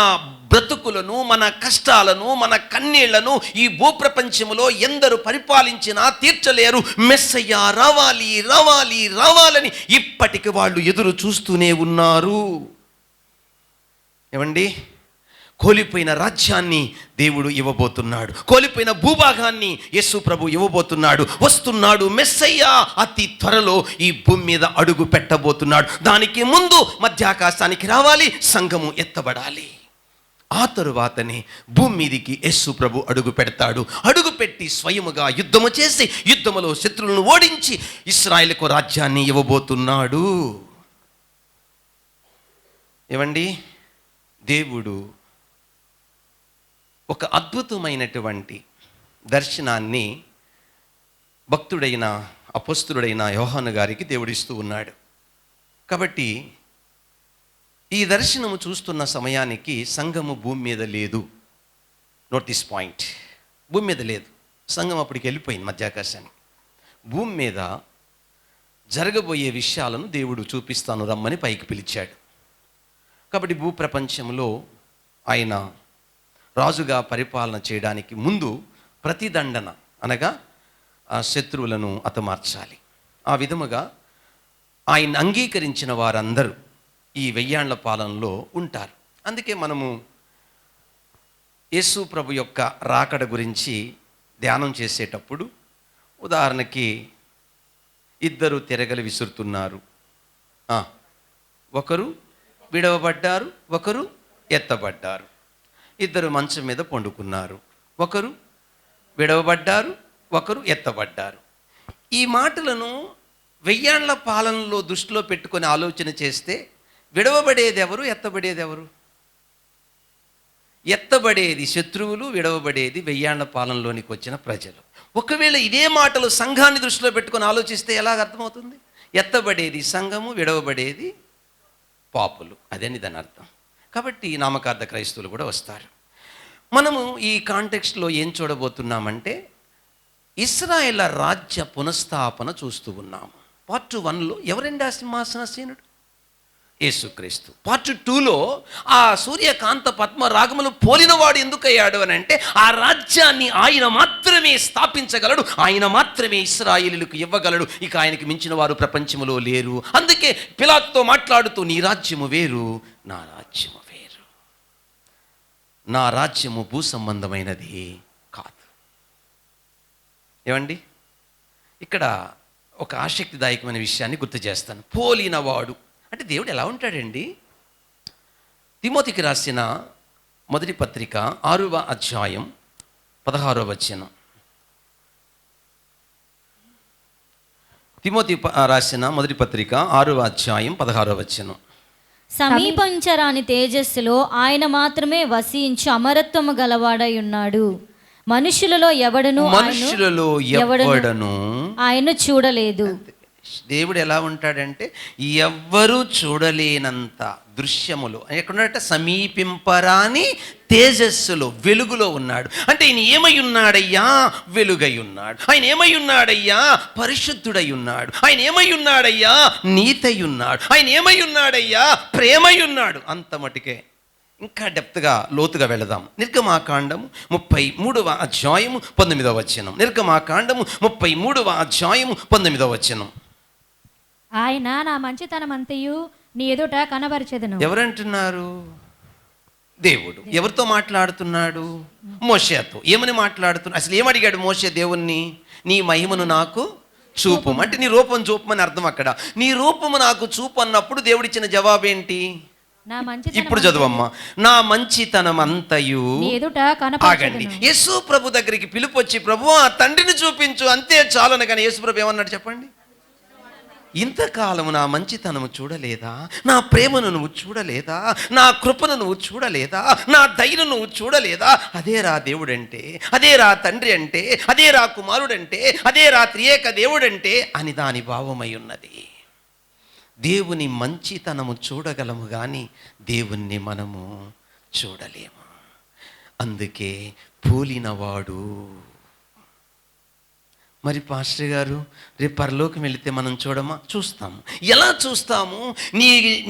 బ్రతుకులను, మన కష్టాలను, మన కన్నీళ్లను ఈ భూప్రపంచంలో ఎందరు పరిపాలించినా తీర్చలేరు. మెస్సయ్య రావాలి, రావాలి, రావాలని ఇప్పటికి వాళ్ళు ఎదురు చూస్తూనే ఉన్నారు. ఏమండి? కోల్పోయిన రాజ్యాన్ని దేవుడు ఇవ్వబోతున్నాడు. కోల్పోయిన భూభాగాన్ని యేసు ప్రభు ఇవ్వబోతున్నాడు. వస్తున్నాడు మెస్సయ్య. అతి త్వరలో ఈ భూమి మీద అడుగు పెట్టబోతున్నాడు. దానికి ముందు మధ్యాకాశానికి రావాలి, సంఘము ఎత్తబడాలి. ఆ తరువాతనే భూమి మీదికి యేసు ప్రభు అడుగు పెడతాడు. అడుగు పెట్టి స్వయముగా యుద్ధము చేసి, యుద్ధములో శత్రువులను ఓడించి ఇశ్రాయేలుకు రాజ్యాన్ని ఇవ్వబోతున్నాడు. ఏమండి? దేవుడు ఒక అద్భుతమైనటువంటి దర్శనాన్ని భక్తుడైన అపొస్తలుడైన యోహాను గారికి దేవుడిస్తూ ఉన్నాడు. కాబట్టి ఈ దర్శనము చూస్తున్న సమయానికి సంఘము భూమి మీద లేదు. Note this point. భూమి మీద లేదు, సంఘం అప్పటికి వెళ్ళిపోయింది మధ్యాకాశానికి. భూమి మీద జరగబోయే విషయాలను దేవుడు చూపిస్తాను రమ్మని పైకి పిలిచాడు. కాబట్టి భూప్రపంచంలో ఆయన రాజుగా పరిపాలన చేయడానికి ముందు ప్రతిదండన అనగా ఆ శత్రువులను హతమార్చాలి. ఆ విధముగా ఆయన అంగీకరించిన వారందరూ ఈ 1000 ఏళ్ల పాలనలో ఉంటారు. అందుకే మనము యేసు ప్రభు యొక్క రాకడ గురించి ధ్యానం చేసేటప్పుడు ఉదాహరణకి 2 తిరగలి విసురుతున్నారు. ఒకరు విడవబడ్డారు, ఒకరు ఎత్తబడ్డారు. 2 మంచం మీద పండుకున్నారు. ఒకరు విడవబడ్డారు, ఒకరు ఎత్తబడ్డారు. ఈ మాటలను 1000 ఏళ్ల పాలనలో దృష్టిలో పెట్టుకొని ఆలోచన చేస్తే విడవబడేది ఎవరు, ఎత్తబడేది ఎవరు? ఎత్తబడేది శత్రువులు, విడవబడేది వెయ్యాళ్ల పాలనలోనికి వచ్చిన ప్రజలు. ఒకవేళ ఇదే మాటలు సంఘాన్ని దృష్టిలో పెట్టుకొని ఆలోచిస్తే ఎలాగ అర్థమవుతుంది? ఎత్తబడేది సంఘము, విడవబడేది పాపులు, అదని దాని అర్థం. కాబట్టి నామకార్థ క్రైస్తవులు కూడా వస్తారు. మనము ఈ కాంటెక్స్ట్లో ఏం చూడబోతున్నామంటే ఇశ్రాయేళ్ల రాజ్య పునఃస్థాపన చూస్తూ ఉన్నాము. పార్ట్ 1లో ఎవరండి ఆ సింహాసనసీనుడు? యేసుక్రీస్తు. పార్ట్ 2లో ఆ సూర్యకాంత పద్మ రాగములు పోలినవాడు ఎందుకయ్యాడు అని అంటే ఆ రాజ్యాన్ని ఆయన మాత్రమే స్థాపించగలడు, ఆయన మాత్రమే ఇశ్రాయేలీయులకు ఇవ్వగలడు. ఇక ఆయనకి మించిన వారు ప్రపంచంలో లేరు. అందుకే పిలాతుతో మాట్లాడుతూ నీ రాజ్యము వేరు, నా రాజ్యము వేరు. నా రాజ్యము భూ సంబంధమైనది కాదు. ఏమండి, ఇక్కడ ఒక ఆసక్తిదాయకమైన విషయాన్ని గుర్తు చేస్తాను. పోలినవాడు అంటే దేవుడు ఎలా ఉంటాడండి? తిమోతికి రాసిన మొదటి పత్రిక 6వ అధ్యాయం 16వ వచనం. తిమోతి రాసిన మొదటి పత్రిక 6వ అధ్యాయం 16వ వచనం. సమీపించరాని తేజస్సులో ఆయన మాత్రమే వసించు అమరత్వము గలవాడై ఉన్నాడు. మనుషులలో ఎవడను ఆయన చూడలేదు. దేవుడు ఎలా ఉంటాడంటే ఎవ్వరూ చూడలేనంత దృశ్యములు ఎక్కడున్నాడంటే సమీపింపరాని తేజస్సులో, వెలుగులో ఉన్నాడు. అంటే ఆయన ఏమై ఉన్నాడయ్యా? వెలుగై ఉన్నాడు. ఆయన ఏమై ఉన్నాడయ్యా? పరిశుద్ధుడై ఉన్నాడు. ఆయన ఏమై ఉన్నాడయ్యా? నీతై ఉన్నాడు. ఆయన ఏమై ఉన్నాడయ్యా? ప్రేమై ఉన్నాడు. అంత మటుకే. ఇంకా డెప్త్గా లోతుగా వెళదాం. నిర్గమాకాండము 33వ అధ్యాయము 19వ వచనం. నిర్గమాకాండము 33వ అధ్యాయము 19వ వచనం. ఆయన నా మంచితనం అంతయు నీ ఎదుట కనబరిచెదను. ఎవరంటున్నారు? దేవుడు. ఎవరితో మాట్లాడుతున్నాడు? మోషేతో. ఏమని మాట్లాడుతున్నాడు? అసలు ఏమడిగాడు మోషే దేవుణ్ణి? నీ మహిమను నాకు చూపము అంటే నీ రూపం చూపమని అర్థం. అక్కడ నీ రూపము నాకు చూపు అన్నప్పుడు దేవుడిచ్చిన జవాబేంటి? ఇప్పుడు చదువమ్మా. నా మంచితనం అంతయు ఆగండి. యేసు ప్రభు దగ్గరికి పిలుపు వచ్చి ప్రభు ఆ తండ్రిని చూపించు అంతే చాలని. కానీ యేసు ప్రభు ఏమన్నాడు చెప్పండి? ఇంతకాలము నా మంచితనము చూడలేదా? నా ప్రేమను నువ్వు చూడలేదా? నా కృపను నువ్వు చూడలేదా? నా దయను నువ్వు చూడలేదా? అదేరా దేవుడంటే, అదేరా తండ్రి అంటే, అదేరా కుమారుడంటే, అదేరా త్రియేక దేవుడంటే అని దాని భావమై ఉన్నది. దేవుని మంచితనము చూడగలము కానీ దేవుణ్ణి మనము చూడలేము. అందుకే పోలినవాడు. మరి పాస్టర్ గారు రేపు పరలోకం వెళితే మనం చూడమా? చూస్తాము. ఎలా చూస్తాము?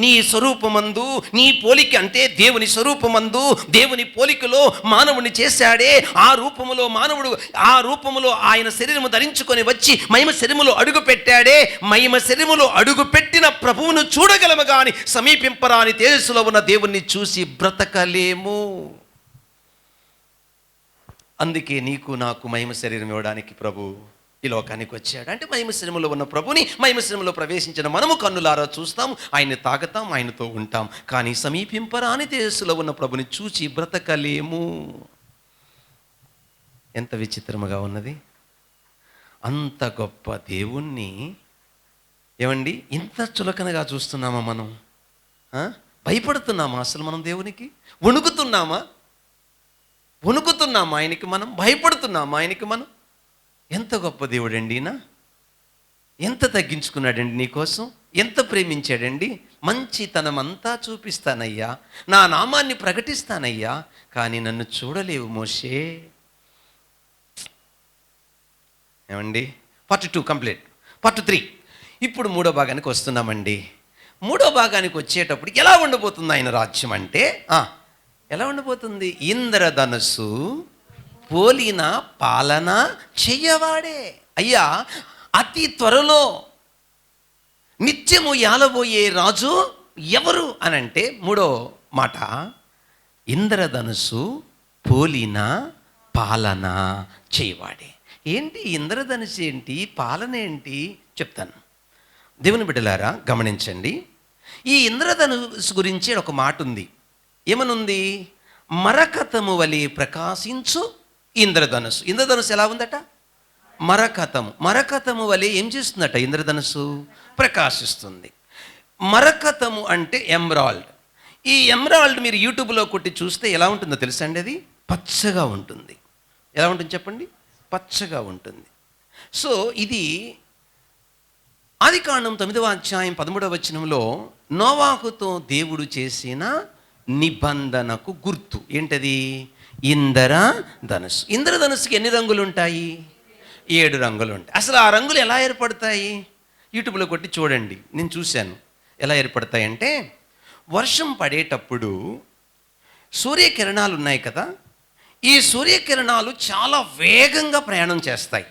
నీ స్వరూపమందు నీ పోలిక అంటే దేవుని స్వరూపమందు దేవుని పోలికలో మానవుని చేశాడే. ఆ రూపములో మానవుడు, ఆ రూపములో ఆయన శరీరము ధరించుకొని వచ్చి మహిమ శరీరములో అడుగు పెట్టాడే. మహిమ శరీరములో అడుగు పెట్టిన ప్రభువును చూడగలము కానీ సమీపింపరాని తేజస్సులో ఉన్న దేవుణ్ణి చూసి బ్రతకలేము. అందుకే నీకు నాకు మహిమ శరీరం ఇవ్వడానికి ప్రభు ఈ లోకానికి వచ్చాడు. అంటే మహిమ శరీరములో ఉన్న ప్రభుని మహిమ శరీరములో ప్రవేశించిన మనము కన్నులారా చూస్తాం, ఆయన్ని తాకుతాం, ఆయనతో ఉంటాం. కానీ సమీపింపరాని తేజస్సులో ఉన్న ప్రభుని చూచి బ్రతకలేము. ఎంత విచిత్రముగా ఉన్నది! అంత గొప్ప దేవుణ్ణి ఏమండి ఇంత చులకనగా చూస్తున్నామా మనం? భయపడుతున్నామా అసలు మనం దేవునికి? వణుకుతున్నామా ఆయనకి మనం? భయపడుతున్నామా ఆయనకి మనం? ఎంత గొప్ప దేవుడండి ఈయన! ఎంత తగ్గించుకున్నాడండి నీకోసం, ఎంత ప్రేమించాడండి. మంచితనమంతా చూపిస్తానయ్యా, నా నామాన్ని ప్రకటిస్తానయ్యా, కానీ నన్ను చూడలేవు మోషే. ఏమండి, పార్ట్ 2 కంప్లీట్. పార్ట్ 3 ఇప్పుడు 3వ భాగానికి వస్తున్నామండి. 3వ భాగానికి వచ్చేటప్పుడు ఎలా ఉండబోతుంది ఆయన రాజ్యం అంటే ఎలా ఉండబోతుంది? ఇంద్రధనుస్సు పోలిన పాలన చెయ్యవాడే. అయ్యా, అతి త్వరలో నిత్యము యాలబోయే రాజు ఎవరు అనంటే 3వ మాట ఇంద్రధనుస్సు పోలిన పాలన చేయవాడే. ఏంటి ఇంద్రధనుస్సు ఏంటి, పాలన ఏంటి చెప్తాను. దేవుని బిడ్డలారా గమనించండి. ఈ ఇంద్రధనుస్సు గురించి ఒక మాట ఉంది. ఏమనుంది? మరకతము వలె ప్రకాశించు ఇంద్రధనుస్సు. ఇంద్రధనుస్సు ఎలా ఉందట? మరకతము వలె ఏం చేస్తుందట? ఇంద్రధనుస్సు ప్రకాశిస్తుంది. మరకతము అంటే ఎమరాల్డ్. ఈ ఎమరాల్డ్ మీరు యూట్యూబ్లో కొట్టి చూస్తే ఎలా ఉంటుందో తెలుసా అండి? అది పచ్చగా ఉంటుంది. ఎలా ఉంటుంది చెప్పండి? పచ్చగా ఉంటుంది. సో ఇది ఆదికాండం 9వ అధ్యాయం 13వ వచనంలో నోవాహుతో దేవుడు చేసిన నిబంధనకు గుర్తు ఏంటది? ఇంద్రధనుస్సు. ఇంద్రధనుస్సుకి ఎన్ని రంగులు ఉంటాయి? 7 రంగులు ఉంటాయి. అసలు ఆ రంగులు ఎలా ఏర్పడతాయి? యూట్యూబ్లో కొట్టి చూడండి, నేను చూశాను ఎలా ఏర్పడతాయంటే, వర్షం పడేటప్పుడు సూర్యకిరణాలు ఉన్నాయి కదా, ఈ సూర్యకిరణాలు చాలా వేగంగా ప్రయాణం చేస్తాయి.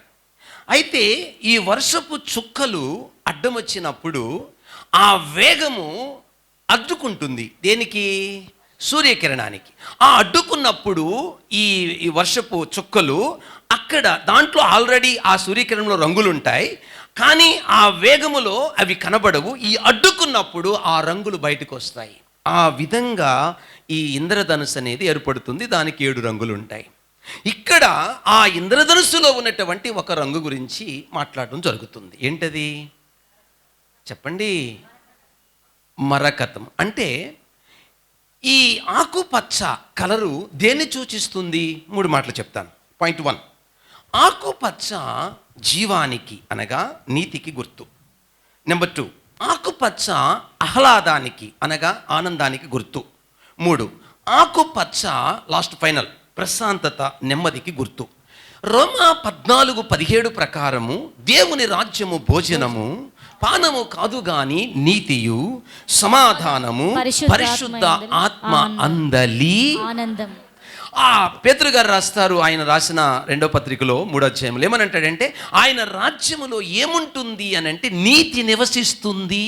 అయితే ఈ వర్షపు చుక్కలు అడ్డం వచ్చినప్పుడు ఆ వేగము అడ్డుకుంటుంది. దేనికి? సూర్యకిరణానికి. ఆ అడ్డుకున్నప్పుడు ఈ వర్షపు చుక్కలు అక్కడ దాంట్లో ఆల్రెడీ ఆ సూర్యకిరణంలో రంగులు ఉంటాయి, కానీ ఆ వేగములో అవి కనబడవు. ఈ అడ్డుకున్నప్పుడు ఆ రంగులు బయటకు వస్తాయి. ఆ విధంగా ఈ ఇంద్రధనుస్సు అనేది ఏర్పడుతుంది. దానికి 7 రంగులు ఉంటాయి. ఇక్కడ ఆ ఇంద్రధనుస్సులో ఉన్నటువంటి ఒక రంగు గురించి మాట్లాడడం జరుగుతుంది. ఏంటది చెప్పండి? మరకతం. అంటే ఈ ఆకుపచ్చ కలరు దేన్ని సూచిస్తుంది? 3 మాటలు చెప్తాను. పాయింట్ 1, ఆకుపచ్చ జీవానికి అనగా నీతికి గుర్తు. నెంబర్ 2, ఆకుపచ్చ ఆహ్లాదానికి అనగా ఆనందానికి గుర్తు. 3, ఆకుపచ్చ లాస్ట్ ఫైనల్ ప్రశాంతత, నెమ్మదికి గుర్తు. రోమా 14:17 ప్రకారము దేవుని రాజ్యము భోజనము పానము కాదు గాని నీతియు సమాధానము పరిశుద్ధ ఆత్మ అందలి ఆనందం. పేతురు గారు రాస్తారు, ఆయన రాసిన 2వ పత్రికలో 3వ అధ్యాయంలో ఏమనంటాడంటే, ఆయన రాజ్యములో ఏముంటుంది అని అంటే నీతి నివసిస్తుంది.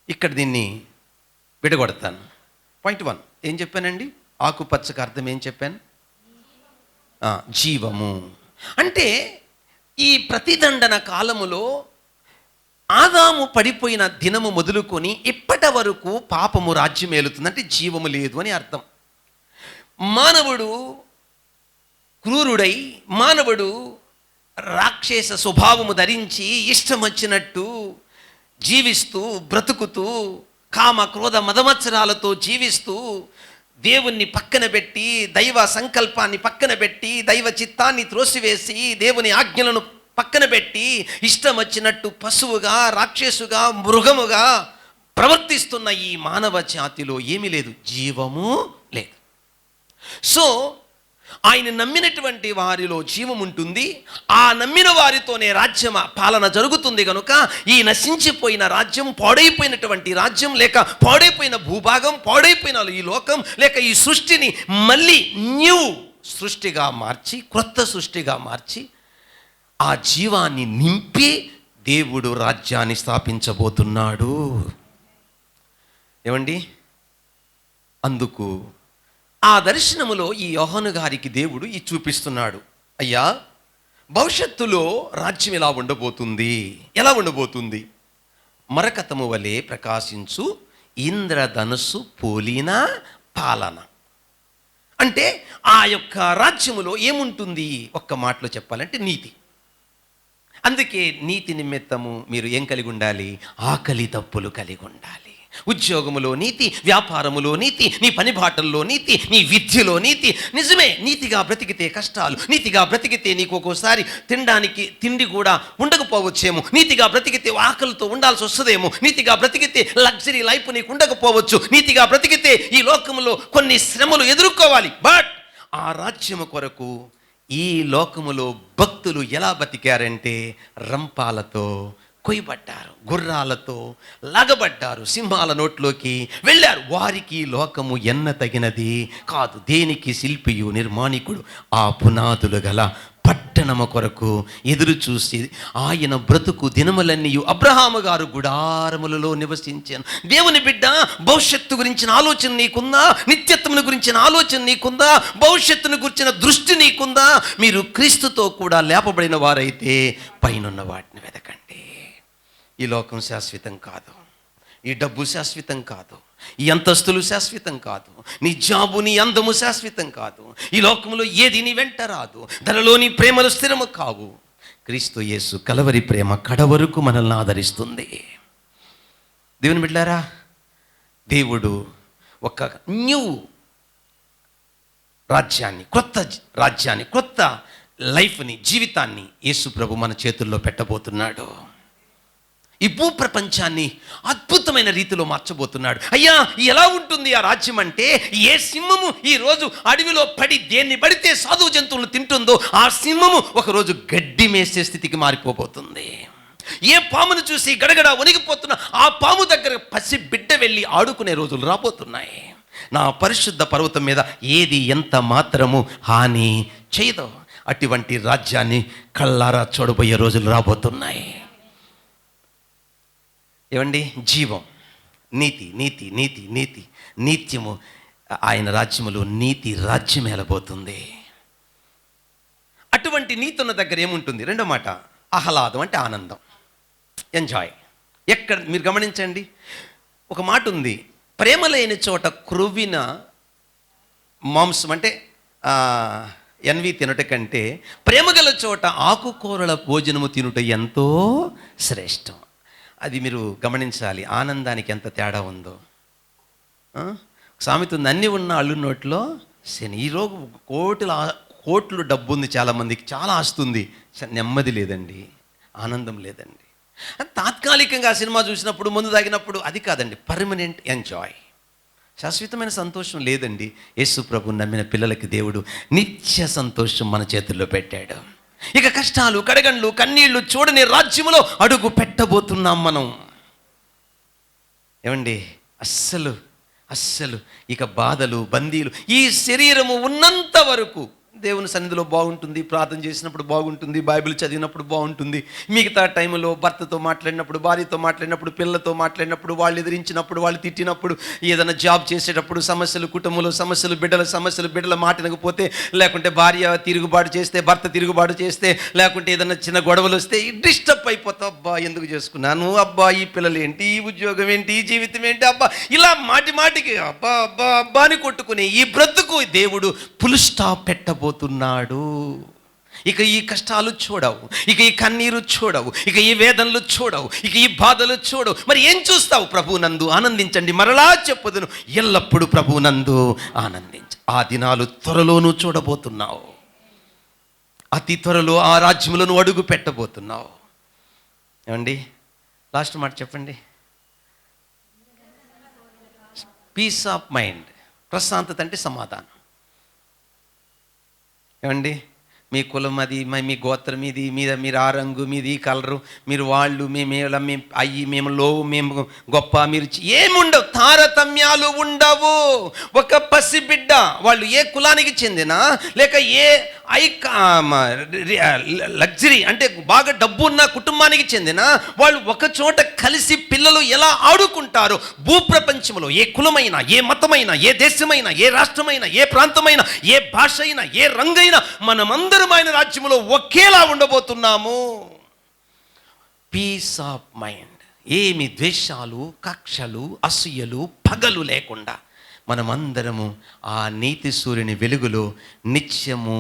ఇక్కడ దీన్ని విడగొడతాను. పాయింట్ 1 ఏం చెప్పానండి? ఆకుపచ్చకు అర్థం ఏం చెప్పాను? జీవము. అంటే ఈ ప్రతిదండన కాలములో ఆదాము పడిపోయిన దినము మొదలుకొని ఇప్పటి వరకు పాపము రాజ్యం ఏలుతుంది. అంటే జీవము లేదు అని అర్థం. మానవుడు క్రూరుడై, మానవుడు రాక్షస స్వభావము ధరించి ఇష్టం వచ్చినట్టు జీవిస్తూ బ్రతుకుతూ కామ క్రోధ మదమత్సరాలతో జీవిస్తూ దేవుణ్ణి పక్కన పెట్టి, దైవ సంకల్పాన్ని పక్కన పెట్టి, దైవ చిత్తాన్ని త్రోసివేసి, దేవుని ఆజ్ఞలను పక్కన పెట్టి ఇష్టం వచ్చినట్టు పశువుగా, రాక్షసుగా, మృగముగా ప్రవర్తిస్తున్న ఈ మానవ జాతిలో ఏమీ లేదు, జీవము లేదు. సో ఆయన నమ్మినటువంటి వారిలో జీవం ఉంటుంది. ఆ నమ్మిన వారితోనే రాజ్యం పాలన జరుగుతుంది. కనుక ఈ నశించిపోయిన రాజ్యం, పాడైపోయినటువంటి రాజ్యం, లేక పాడైపోయిన భూభాగం, పాడైపోయిన ఈ లోకం, లేక ఈ సృష్టిని మళ్ళీ న్యూ సృష్టిగా మార్చి, క్రొత్త సృష్టిగా మార్చి ఆ జీవాన్ని నింపి దేవుడు రాజ్యాన్ని స్థాపించబోతున్నాడు. ఏమండి? అందుకు ఆ దర్శనములో ఈ యోహాను గారికి దేవుడు ఇది చూపిస్తున్నాడు. అయ్యా, భవిష్యత్తులో రాజ్యం ఎలా ఉండబోతుంది? ఎలా ఉండబోతుంది? మరకతము వలె ప్రకాశించు ఇంద్రధనుస్సు పోలిన పాలన. అంటే ఆ యొక్క రాజ్యములో ఏముంటుంది? ఒక్క మాటలో చెప్పాలంటే నీతి. అందుకే నీతి నిమిత్తము మీరు ఏం కలిగి ఉండాలి? ఆకలి తప్పులు కలిగి ఉండాలి. ఉద్యోగములో నీతి, వ్యాపారములో నీతి, నీ పని బాటల్లో నీతి, నీ విద్యలో నీతి. నిజమే, నీతిగా బ్రతికితే కష్టాలు, నీతిగా బ్రతికితే నీకు ఒక్కోసారి తినడానికి తిండి కూడా ఉండకపోవచ్చేమో, నీతిగా బ్రతికితే ఆకలితో ఉండాల్సి వస్తుందేమో, నీతిగా బ్రతికితే లగ్జరీ లైఫ్ నీకు ఉండకపోవచ్చు, నీతిగా బ్రతికితే ఈ లోకములో కొన్ని శ్రమలు ఎదుర్కోవాలి. బట్ ఆ రాజ్యము కొరకు ఈ లోకములో భక్తులు ఎలా బతికారంటే రంపాలతో కొయ్యబడ్డారు, గుర్రాలతో లాగబడ్డారు, సింహాల నోట్లోకి వెళ్ళారు. వారికి లోకము ఎన్న తగినది కాదు. దేనికి శిల్పియు నిర్మాణికుడు ఆ పునాదులు గల పట్టణము కొరకు ఎదురు చూసి ఆయన బ్రతుకు దినములన్నీ అబ్రహాము గారు గుడారములలో నివసించాను. దేవుని బిడ్డ, భవిష్యత్తు గురించిన ఆలోచన నీకుందా? నిత్యత్వమును గురించిన ఆలోచన నీకుందా? భవిష్యత్తును గురించిన దృష్టి నీకుందా? మీరు క్రీస్తుతో కూడా లేపబడిన వారైతే పైనున్న వాటిని వెతకండి. ఈ లోకం శాశ్వతం కాదు, ఈ డబ్బు శాశ్వతం కాదు, ఈ అంతస్తులు శాశ్వతం కాదు, నీ జాబు, నీ అందము శాశ్వతం కాదు. ఈ లోకంలో ఏది నీ వెంట రాదు. ధరలోని ప్రేమలు స్థిరము కావు. క్రీస్తు యేసు కలవరి ప్రేమ కడవరకు మనల్ని ఆదరిస్తుంది. దేవుని బిడ్డారా, దేవుడు ఒక న్యూ రాజ్యాన్ని, కొత్త రాజ్యాన్ని, కొత్త లైఫ్ని, జీవితాన్ని యేసు ప్రభు మన చేతుల్లో పెట్టబోతున్నాడు. ఈ భూప్రపంచాన్ని అద్భుతమైన రీతిలో మార్చబోతున్నాడు. అయ్యా, ఎలా ఉంటుంది ఆ రాజ్యం అంటే, ఏ సింహము ఈరోజు అడవిలో పడి దేన్ని పడితే సాధువు జంతువులను తింటుందో ఆ సింహము ఒకరోజు గడ్డి మేసే స్థితికి మారిపోబోతుంది. ఏ పామును చూసి గడగడ వణిగిపోతున్న ఆ పాము దగ్గర పసి బిడ్డ వెళ్ళి ఆడుకునే రోజులు రాబోతున్నాయి. నా పరిశుద్ధ పర్వతం మీద ఏది ఎంత మాత్రము హాని చేయదో అటువంటి రాజ్యాన్ని కళ్ళారా చూడబోయే రోజులు రాబోతున్నాయి. ఏమండి, జీవం, నీతి, నీతి, నీతి, నీతి, నిత్యము ఆయన రాజ్యములో నీతి రాజ్యం ఏలబోతుంది. అటువంటి నీతి ఉన్న దగ్గర ఏముంటుంది? రెండో మాట, ఆహ్లాదం అంటే ఆనందం, ఎంజాయ్. ఎక్కడ మీరు గమనించండి, ఒక మాట ఉంది, ప్రేమ లేని చోట క్రొవ్విన మాంసం అంటే ఎన్వి తినుట కంటే ప్రేమగల చోట ఆకుకూరల భోజనము తినుట ఎంతో శ్రేష్టం. అది మీరు గమనించాలి, ఆనందానికి ఎంత తేడా ఉందో. సామెత ఉంది, అన్నీ ఉన్న అల్లు నోట్లో శని. ఈరోజు కోట్లు డబ్బు ఉంది చాలామందికి, చాలా ఆస్తుంది, నెమ్మది లేదండి, ఆనందం లేదండి. తాత్కాలికంగా సినిమా చూసినప్పుడు, ముందు తాగినప్పుడు అది కాదండి, పర్మనెంట్ ఎంజాయ్, శాశ్వతమైన సంతోషం లేదండి. యేసు ప్రభు నమ్మిన పిల్లలకి దేవుడు నిత్య సంతోషం మన చేతుల్లో పెట్టాడు. ఇక కష్టాలు, కడగండ్లు, కన్నీళ్లు చూడని రాజ్యములో అడుగు పెట్టబోతున్నాం మనం. ఏమండి, అస్సలు ఇక బాధలు, బందీలు, ఈ శరీరము ఉన్నంత వరకు దేవుని సన్నిధిలో బాగుంటుంది, ప్రార్థన చేసినప్పుడు బాగుంటుంది, బైబిల్ చదివినప్పుడు బాగుంటుంది. మిగతా టైంలో భర్తతో మాట్లాడినప్పుడు, భార్యతో మాట్లాడినప్పుడు, పిల్లలతో మాట్లాడినప్పుడు, వాళ్ళు ఎదిరించినప్పుడు, వాళ్ళు తిట్టినప్పుడు, ఏదైనా జాబ్ చేసేటప్పుడు సమస్యలు, కుటుంబంలో సమస్యలు, బిడ్డల మాట వినకపోతే, లేకుంటే భార్య తిరుగుబాటు చేస్తే, భర్త తిరుగుబాటు చేస్తే, లేకుంటే ఏదైనా చిన్న గొడవలు వస్తే డిస్టర్బ్ అయిపోతావు. అబ్బా ఎందుకు చేసుకున్నాను, అబ్బా ఈ పిల్లలు ఏంటి, ఈ ఉద్యోగం ఏంటి, ఈ జీవితం ఏంటి, అబ్బా ఇలా మాటికి అబ్బా అబ్బా అబ్బా అని కొట్టుకుని ఈ బ్రతుకు దేవుడు ఫుల్ స్టాప్ పెట్టబోతున్నాడు. ఇక ఈ కష్టాలు చూడవు, ఇక ఈ కన్నీరు చూడవు, ఇక ఈ వేదనలు చూడవు, ఇక ఈ బాధలు చూడవు. మరి ఏం చూస్తావు? ప్రభువునందు ఆనందించండి. మరలా చెప్పుదును, ఎల్లప్పుడూ ప్రభువునందు ఆనందించు. ఆ దినాలు త్వరలోనూ చూడబోతున్నావు. అతి త్వరలో ఆ రాజ్యములను అడుగు పెట్టబోతున్నావు. ఏమండి, లాస్ట్ మాట చెప్పండి. పీస్ ఆఫ్ మైండ్, ప్రశాంతత అంటే సమాధానం. ఏమండి, మీ కులం అది, మీ గోత్రం ఇది, మీరు ఆ రంగు, మీది ఈ కలరు, మీరు వాళ్ళు, మేము అయ్యి, మేము లో, మేము గొప్ప, మీరు ఏముండవు, తారతమ్యాలు ఉండవు. ఒక పసిబిడ్డ, వాళ్ళు ఏ కులానికి చెందిన, లేక ఏ లగ్జరీ అంటే బాగా డబ్బు ఉన్న కుటుంబానికి చెందిన వాళ్ళు ఒక చోట కలిసి పిల్లలు ఎలా ఆడుకుంటారో, భూప్రపంచంలో ఏ కులమైనా, ఏ మతమైనా, ఏ దేశమైనా, ఏ రాష్ట్రమైనా, ఏ ప్రాంతమైనా, ఏ భాష అయినా, ఏ రంగైనా, మనమందరం ఆయన రాజ్యంలో ఒకేలా ఉండబోతున్నాము. పీస్ ఆఫ్ మైండ్, ఏమి ద్వేషాలు, కక్షలు, అసూయలు, పగలు లేకుండా మనమందరము ఆ నీతి సూర్యుని వెలుగులో నిత్యము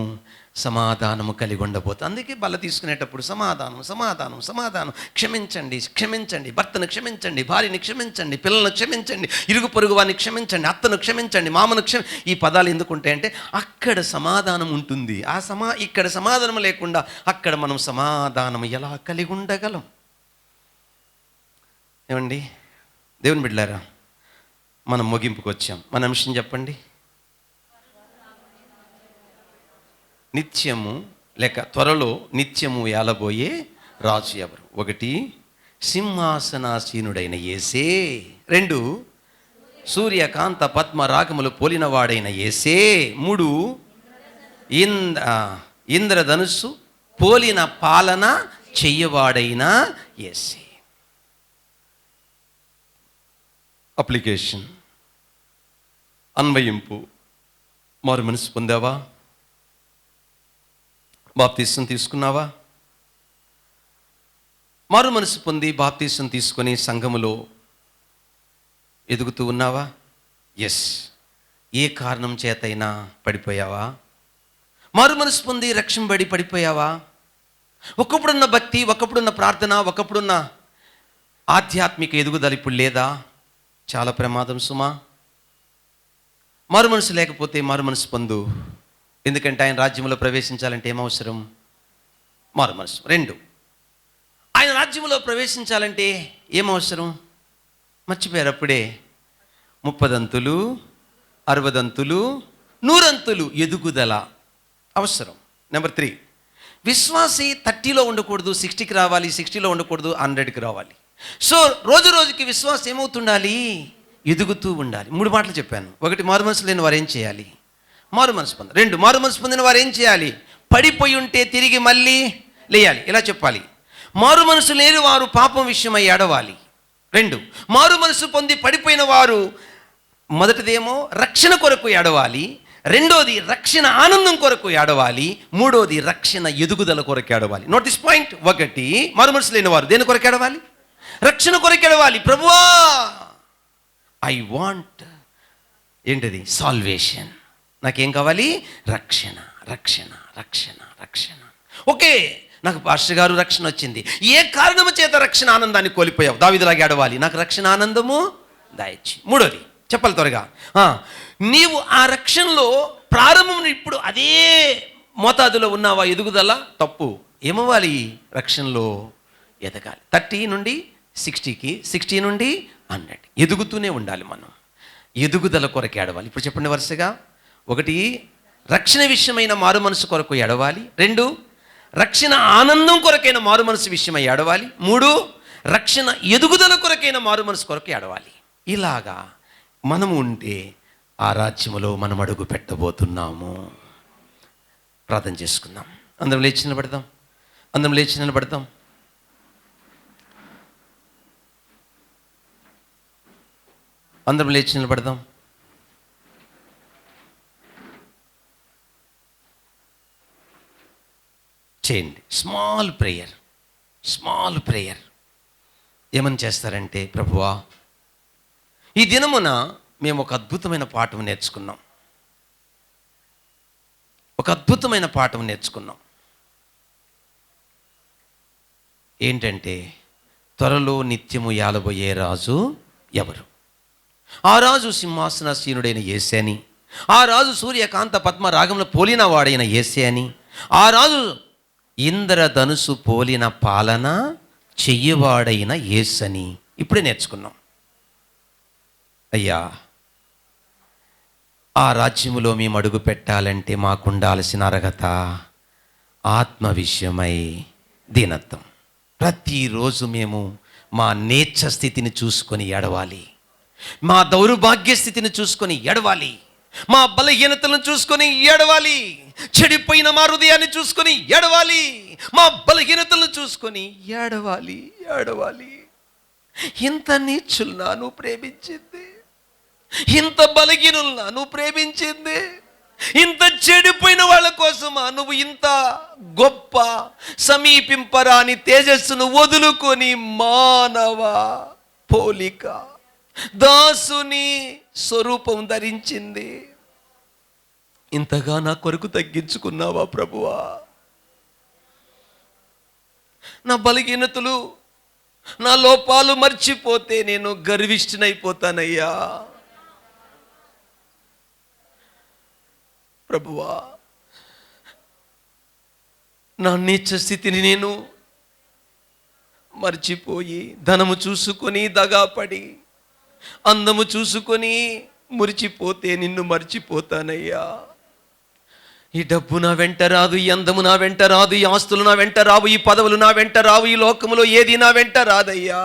సమాధానము కలిగి ఉండబోతుంది. అందుకే బల్ల తీసుకునేటప్పుడు సమాధానం, క్షమించండి, భర్తను క్షమించండి, భార్యని క్షమించండి, పిల్లలను క్షమించండి, ఇరుగు పొరుగు వారిని క్షమించండి, అత్తను క్షమించండి, మామను ఈ పదాలు ఎందుకుంటాయంటే అక్కడ సమాధానం ఉంటుంది. ఇక్కడ సమాధానం లేకుండా అక్కడ మనం సమాధానం ఎలా కలిగి ఉండగలం? ఏమండి, దేవుని బిడ్డలారా, మనం ముగింపుకు వచ్చాం. మన అంశం చెప్పండి. నిత్యము లేక త్వరలో నిత్యము ఏలబోయే రాజు ఎవరు? 1, సింహాసనాసీనుడైన యేసే. 2, సూర్యకాంత పద్మ రాగములు పోలినవాడైన యేసే. 3, ఇంద్రధనుస్సు పోలిన పాలన చెయ్యవాడైన యేసే. అప్లికేషన్, అన్వయింపు. మారు మనసు పొందావా? బాప్తీసం తీసుకున్నావా? మారు మనసు పొంది బాప్తీసం తీసుకొని సంఘములో ఎదుగుతూ ఉన్నావా? ఎస్. ఏ కారణం చేతైనా పడిపోయావా? మారు మనసు పొంది రక్షింపబడి పడిపోయావా? ఒకప్పుడున్న భక్తి, ఒకప్పుడున్న ప్రార్థన, ఒకప్పుడున్న ఆధ్యాత్మిక ఎదుగుదల ఇప్పుడు లేదా? చాలా ప్రమాదం సుమా. మారు మనసు లేకపోతే మారు మనసు పొందు. ఎందుకంటే ఆయన రాజ్యంలో ప్రవేశించాలంటే ఏమవసరం? మారు మనసు. 2, ఆయన రాజ్యంలో ప్రవేశించాలంటే ఏమవసరం? మర్చిపోయారు అప్పుడే. 30 అంతులు, 60 అంతులు, 100 అంతులు ఎదుగుదల అవసరం. నెంబర్ 3, విశ్వాసి 30లో ఉండకూడదు, 60కి రావాలి, 60లో ఉండకూడదు, 100కి రావాలి. సో రోజు రోజుకి విశ్వాసం ఏమవుతుండాలి? ఎదుగుతూ ఉండాలి. 3 మాటలు చెప్పాను. 1, మారు మనసు లేని వారు ఏం చేయాలి? మారు మనసు పొందాలి. 2, మారు మనసు పొందిన వారు ఏం చేయాలి? పడిపోయి ఉంటే తిరిగి మళ్ళీ లేయాలి. ఇలా చెప్పాలి. మారు మనసు లేని వారు పాపం విషయమై ఏడవాలి. 2, మారు మనసు పొంది పడిపోయిన వారు మొదటిదేమో రక్షణ కొరకు ఏడవాలి, 2వది రక్షణ ఆనందం కొరకు ఏడవాలి, 3వది రక్షణ ఎదుగుదల కొరకు ఏడవాలి. Note this point. 1, మారు మనసు లేని వారు దేని కొరకు ఏడవాలి? రక్షణ కొరకు ఏడవాలి. ప్రభువా, ఐ వాంట్ ఏంటిది? సాల్వేషన్. నాకేం కావాలి? రక్షణ, రక్షణ, రక్షణ, రక్షణ. ఓకే, నాకు పాస్టర్ గారు రక్షణ వచ్చింది. ఏ కారణము చేత రక్షణ ఆనందాన్ని కోల్పోయావు? దావీదులాగా ఏడవాలి, నాకు రక్షణ ఆనందము దాయిచ్చి. 3వది చెప్పాలి త్వరగా. నీవు ఆ రక్షణలో ప్రారంభం ఇప్పుడు అదే మోతాదులో ఉన్నావా? ఎదుగుదల తప్పు. ఏమవ్వాలి? రక్షణలో ఎదగాలి. 30 నుండి 60కి, 60 నుండి 100. ఎదుగుతూనే ఉండాలి మనం. ఎదుగుదల కొరకు ఏడవాలి. ఇప్పుడు చెప్పండి వరుసగా. 1, రక్షణ విషయమైన మారు మనసు కొరకు ఏడవాలి. 2, రక్షణ ఆనందం కొరకైన మారు మనసు విషయమై ఏడవాలి. 3, రక్షణ ఎదుగుదల కొరకైన మారు మనసు కొరకు ఏడవాలి. ఇలాగా మనము ఉంటే ఆ రాజ్యములో మనం అడుగు పెట్టబోతున్నాము. ప్రార్థన చేసుకుందాం. అందరం లేచి నిలబడదాం. అందరం లేచి నిలబడదాం. అందరం లేచి నిలబడదాం. చేయండి స్మాల్ ప్రేయర్. Small prayer. ఏమని చేస్తారంటే, ప్రభువా, ఈ దినమున మేము ఒక అద్భుతమైన పాఠం నేర్చుకున్నాం. ఒక అద్భుతమైన పాఠం నేర్చుకున్నాం. ఏంటంటే, త్వరలో నిత్యము యాలబోయే రాజు ఎవరు? ఆ రాజు సింహాసనాసీనుడైన యేసే అని, ఆ రాజు సూర్యకాంత పద్మ రాగంలో పోలిన వాడైన యేసే అని, ఆ రాజు ఇంద్రధనుసు పోలిన పాలన చెయ్యవాడైన యేసు అని ఇప్పుడే నేర్చుకున్నాం. అయ్యా, ఆ రాజ్యములో మేము అడుగు పెట్టాలంటే మాకుండాల్సిన అర్హత ఆత్మ విషయమై దీనత్వం. ప్రతిరోజు మేము మా నీచ స్థితిని చూసుకొని ఏడవాలి, మా దౌర్భాగ్య స్థితిని చూసుకొని ఏడవాలి, మా బలహీనతలను చూసుకొని ఏడవాలి, చెడిపోయిన మా హృదయాన్ని చూసుకొని ఏడవాలి, మా బలహీనతలను చూసుకొని ఏడవాలి. ఏడవాలి. ఇంత నీచుల్నా నువ్వు ప్రేమించింది? ఇంత బలహీనుల్నా నువ్వు ప్రేమించింది? ఇంత చెడిపోయిన వాళ్ళ కోసమా నువ్వు ఇంత గొప్ప సమీపింపరాని తేజస్సును వదులుకొని మానవ పోలిక దాసుని స్వరూపం ధరించింది? ఇంతగా నా కొరకు తగ్గించుకున్నావా ప్రభువా? నా బలహీనతలు, నా లోపాలు మర్చిపోతే నేను గర్విష్ఠనైపోతానయ్యా. ప్రభువా, నా నీచ స్థితిని నేను మర్చిపోయి ధనము చూసుకొని దగాపడి, అందము చూసుకొని మురిచిపోతే నిన్ను మర్చిపోతానయ్యా. ఈ డబ్బు నా వెంట రాదు, ఈ అందము నా వెంట రాదు, ఈ ఆస్తులు నా వెంట రావు, ఈ పదవులు నా వెంట రావు, ఈ లోకములో ఏది నా వెంట రాదయ్యా.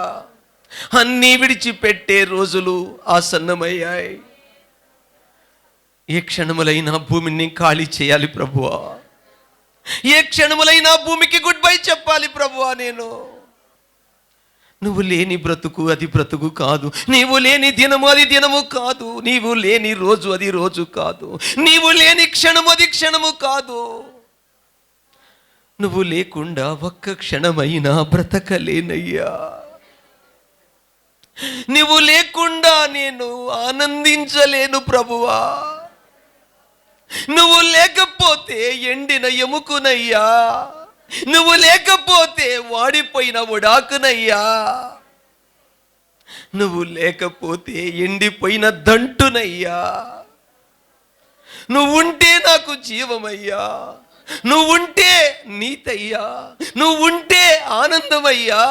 అన్నీ విడిచిపెట్టే రోజులు ఆసన్నమయ్యాయి. ఏ క్షణములైనా భూమిని ఖాళీ చేయాలి ప్రభువా. ఏ క్షణములైనా భూమికి గుడ్ బై చెప్పాలి ప్రభువా. నువ్వు లేని బ్రతుకు అది బ్రతుకు కాదు. నీవు లేని దినము అది దినము కాదు. నీవు లేని రోజు అది రోజు కాదు. నీవు లేని క్షణము అది క్షణము కాదు. నువ్వు లేకుండా ఒక్క క్షణమైనా బ్రతకలేనయ్యా. నువ్వు లేకుండా నేను ఆనందించలేను ప్రభువా. నువ్వు లేకపోతే ఎండిన ఎముకునయ్యా. నువ్వు లేకపోతే వాడిపోయిన ఉడాకునయ్యా. నువ్వు లేకపోతే ఎండిపోయిన దంటునయ్యా. నువ్వుంటే నాకు జీవమయ్యా, నువ్వుంటే నీతయ్యా, నువ్వుంటే ఆనందమయ్యా,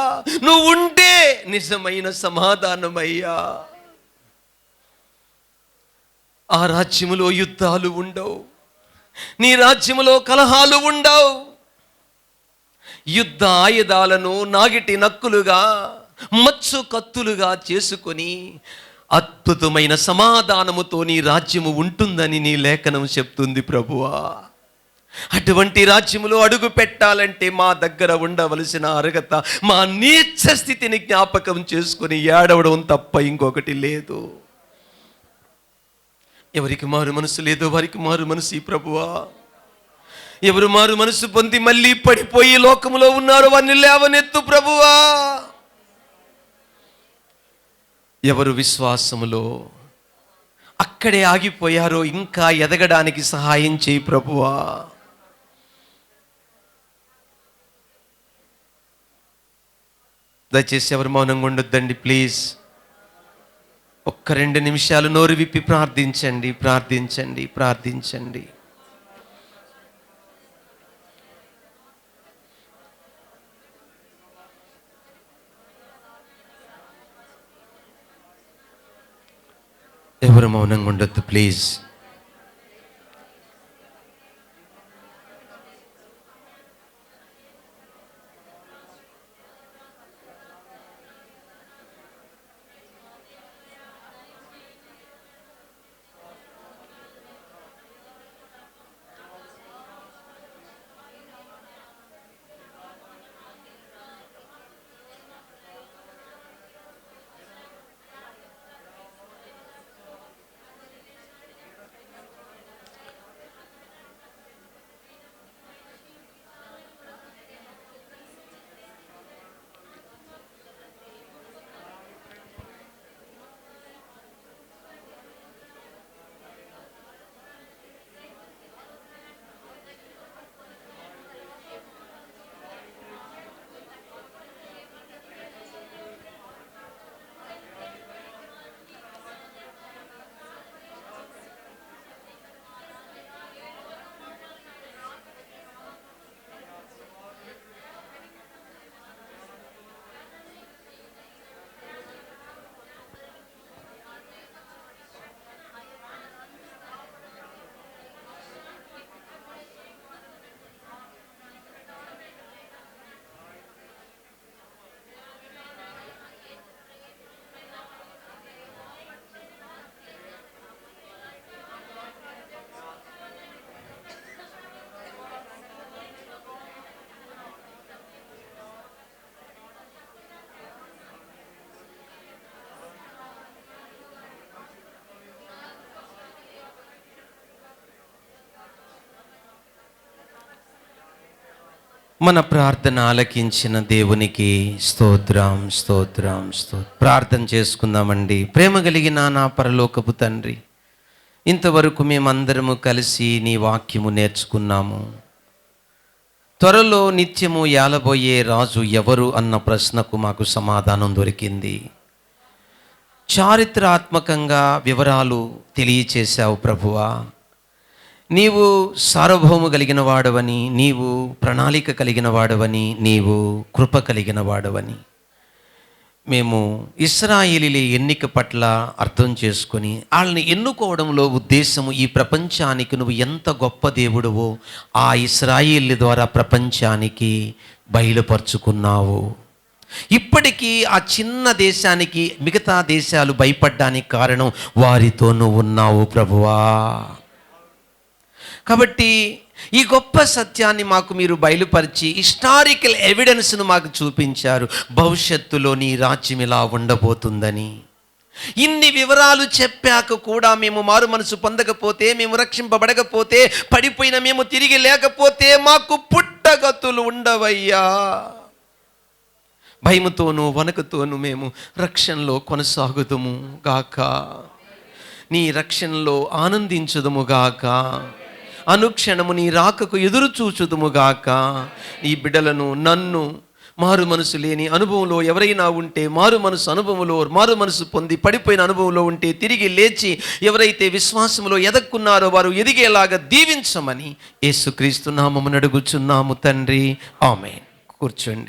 నువ్వుంటే నిజమైన సమాధానమయ్యా. ఆ రాజ్యములో యుద్ధాలు ఉండవు, నీ రాజ్యములో కలహాలు ఉండవు. యుద్ధ ఆయుధాలను నాగిటి నక్కులుగా, మచ్చు కత్తులుగా చేసుకొని అద్భుతమైన సమాధానముతో నీ రాజ్యము ఉంటుందని నీ లేఖనం చెప్తుంది ప్రభువా. అటువంటి రాజ్యములో అడుగు పెట్టాలంటే మా దగ్గర ఉండవలసిన అర్హత, మా నీచ స్థితిని జ్ఞాపకం చేసుకొని ఏడవడం తప్ప ఇంకొకటి లేదు. ఎవరికి మారు మనసు లేదో వారికి మారు మనసు ఈ ప్రభువా. ఎవరు మారు మనసు పొంది మళ్ళీ పడిపోయి లోకములో ఉన్నారో వారిని లేవనెత్తు ప్రభువా. ఎవరు విశ్వాసములో అక్కడే ఆగిపోయారో ఇంకా ఎదగడానికి సహాయం చేయి ప్రభువా. దయచేసి ఎవరు మౌనంగా ఉండొద్దండి ప్లీజ్. ఒక్క 2 నిమిషాలు నోరు విప్పి ప్రార్థించండి, ప్రార్థించండి, ప్రార్థించండి. ఎవరు మౌనంగా ఉండొద్దు ప్లీజ్. మన ప్రార్థన ఆలకించిన దేవునికి స్తోత్రం, స్తోత్రం, స్తోత్రం. ప్రార్థన చేసుకుందామండి. ప్రేమ కలిగిన నా పరలోకపు తండ్రి, ఇంతవరకు మేమందరము కలిసి నీ వాక్యము నేర్చుకున్నాము. త్వరలో నిత్యము ఏలబోయే రాజు ఎవరు అన్న ప్రశ్నకు మాకు సమాధానం దొరికింది. చారిత్రాత్మకంగా వివరాలు తెలియచేశావు ప్రభువా. నీవు సార్వభౌము కలిగిన వాడవని, నీవు ప్రణాళిక కలిగిన వాడవని, నీవు కృప కలిగిన వాడవని మేము ఇశ్రాయేలీల ఎన్నిక పట్ల అర్థం చేసుకొని వాళ్ళని ఎన్నుకోవడంలో ఉద్దేశము ఈ ప్రపంచానికి నువ్వు ఎంత గొప్ప దేవుడవో ఆ ఇశ్రాయేలు ద్వారా ప్రపంచానికి బయలుపరుచుకున్నావు. ఇప్పటికీ ఆ చిన్న దేశానికి మిగతా దేశాలు భయపడడానికి కారణం వారితో నువ్వు ఉన్నావు ప్రభువా. కాబట్టి ఈ గొప్ప సత్యాన్ని మాకు మీరు బయలుపరిచి హిస్టారికల్ ఎవిడెన్స్ను మాకు చూపించారు. భవిష్యత్తులో నీ రాజ్యం ఇలా ఉండబోతుందని. ఇన్ని వివరాలు చెప్పాక కూడా మేము మారు మనసు పొందకపోతే, మేము రక్షింపబడకపోతే, పడిపోయిన మేము తిరిగి లేకపోతే మాకు పుట్టగతులు ఉండవయ్యా. భయముతోనూ వణకుతోనూ మేము రక్షణలో కొనసాగుదుము గాక, నీ రక్షణలో ఆనందించుదుము గాక, అనుక్షణము నీ రాకకు ఎదురు చూచుదుముగాక. ఈ బిడ్డలను, నన్ను మారు మనసు లేని అనుభవంలో ఎవరైనా ఉంటే, మారు మనసు అనుభవంలో మారు మనసు పొంది పడిపోయిన అనుభవంలో ఉంటే తిరిగి లేచి ఎవరైతే విశ్వాసంలో ఎదక్కున్నారో వారు ఎదిగేలాగా దీవించమని యేసుక్రీస్తు నామమున అడుగుచున్నాము తండ్రి. ఆమేన్. కూర్చోండి.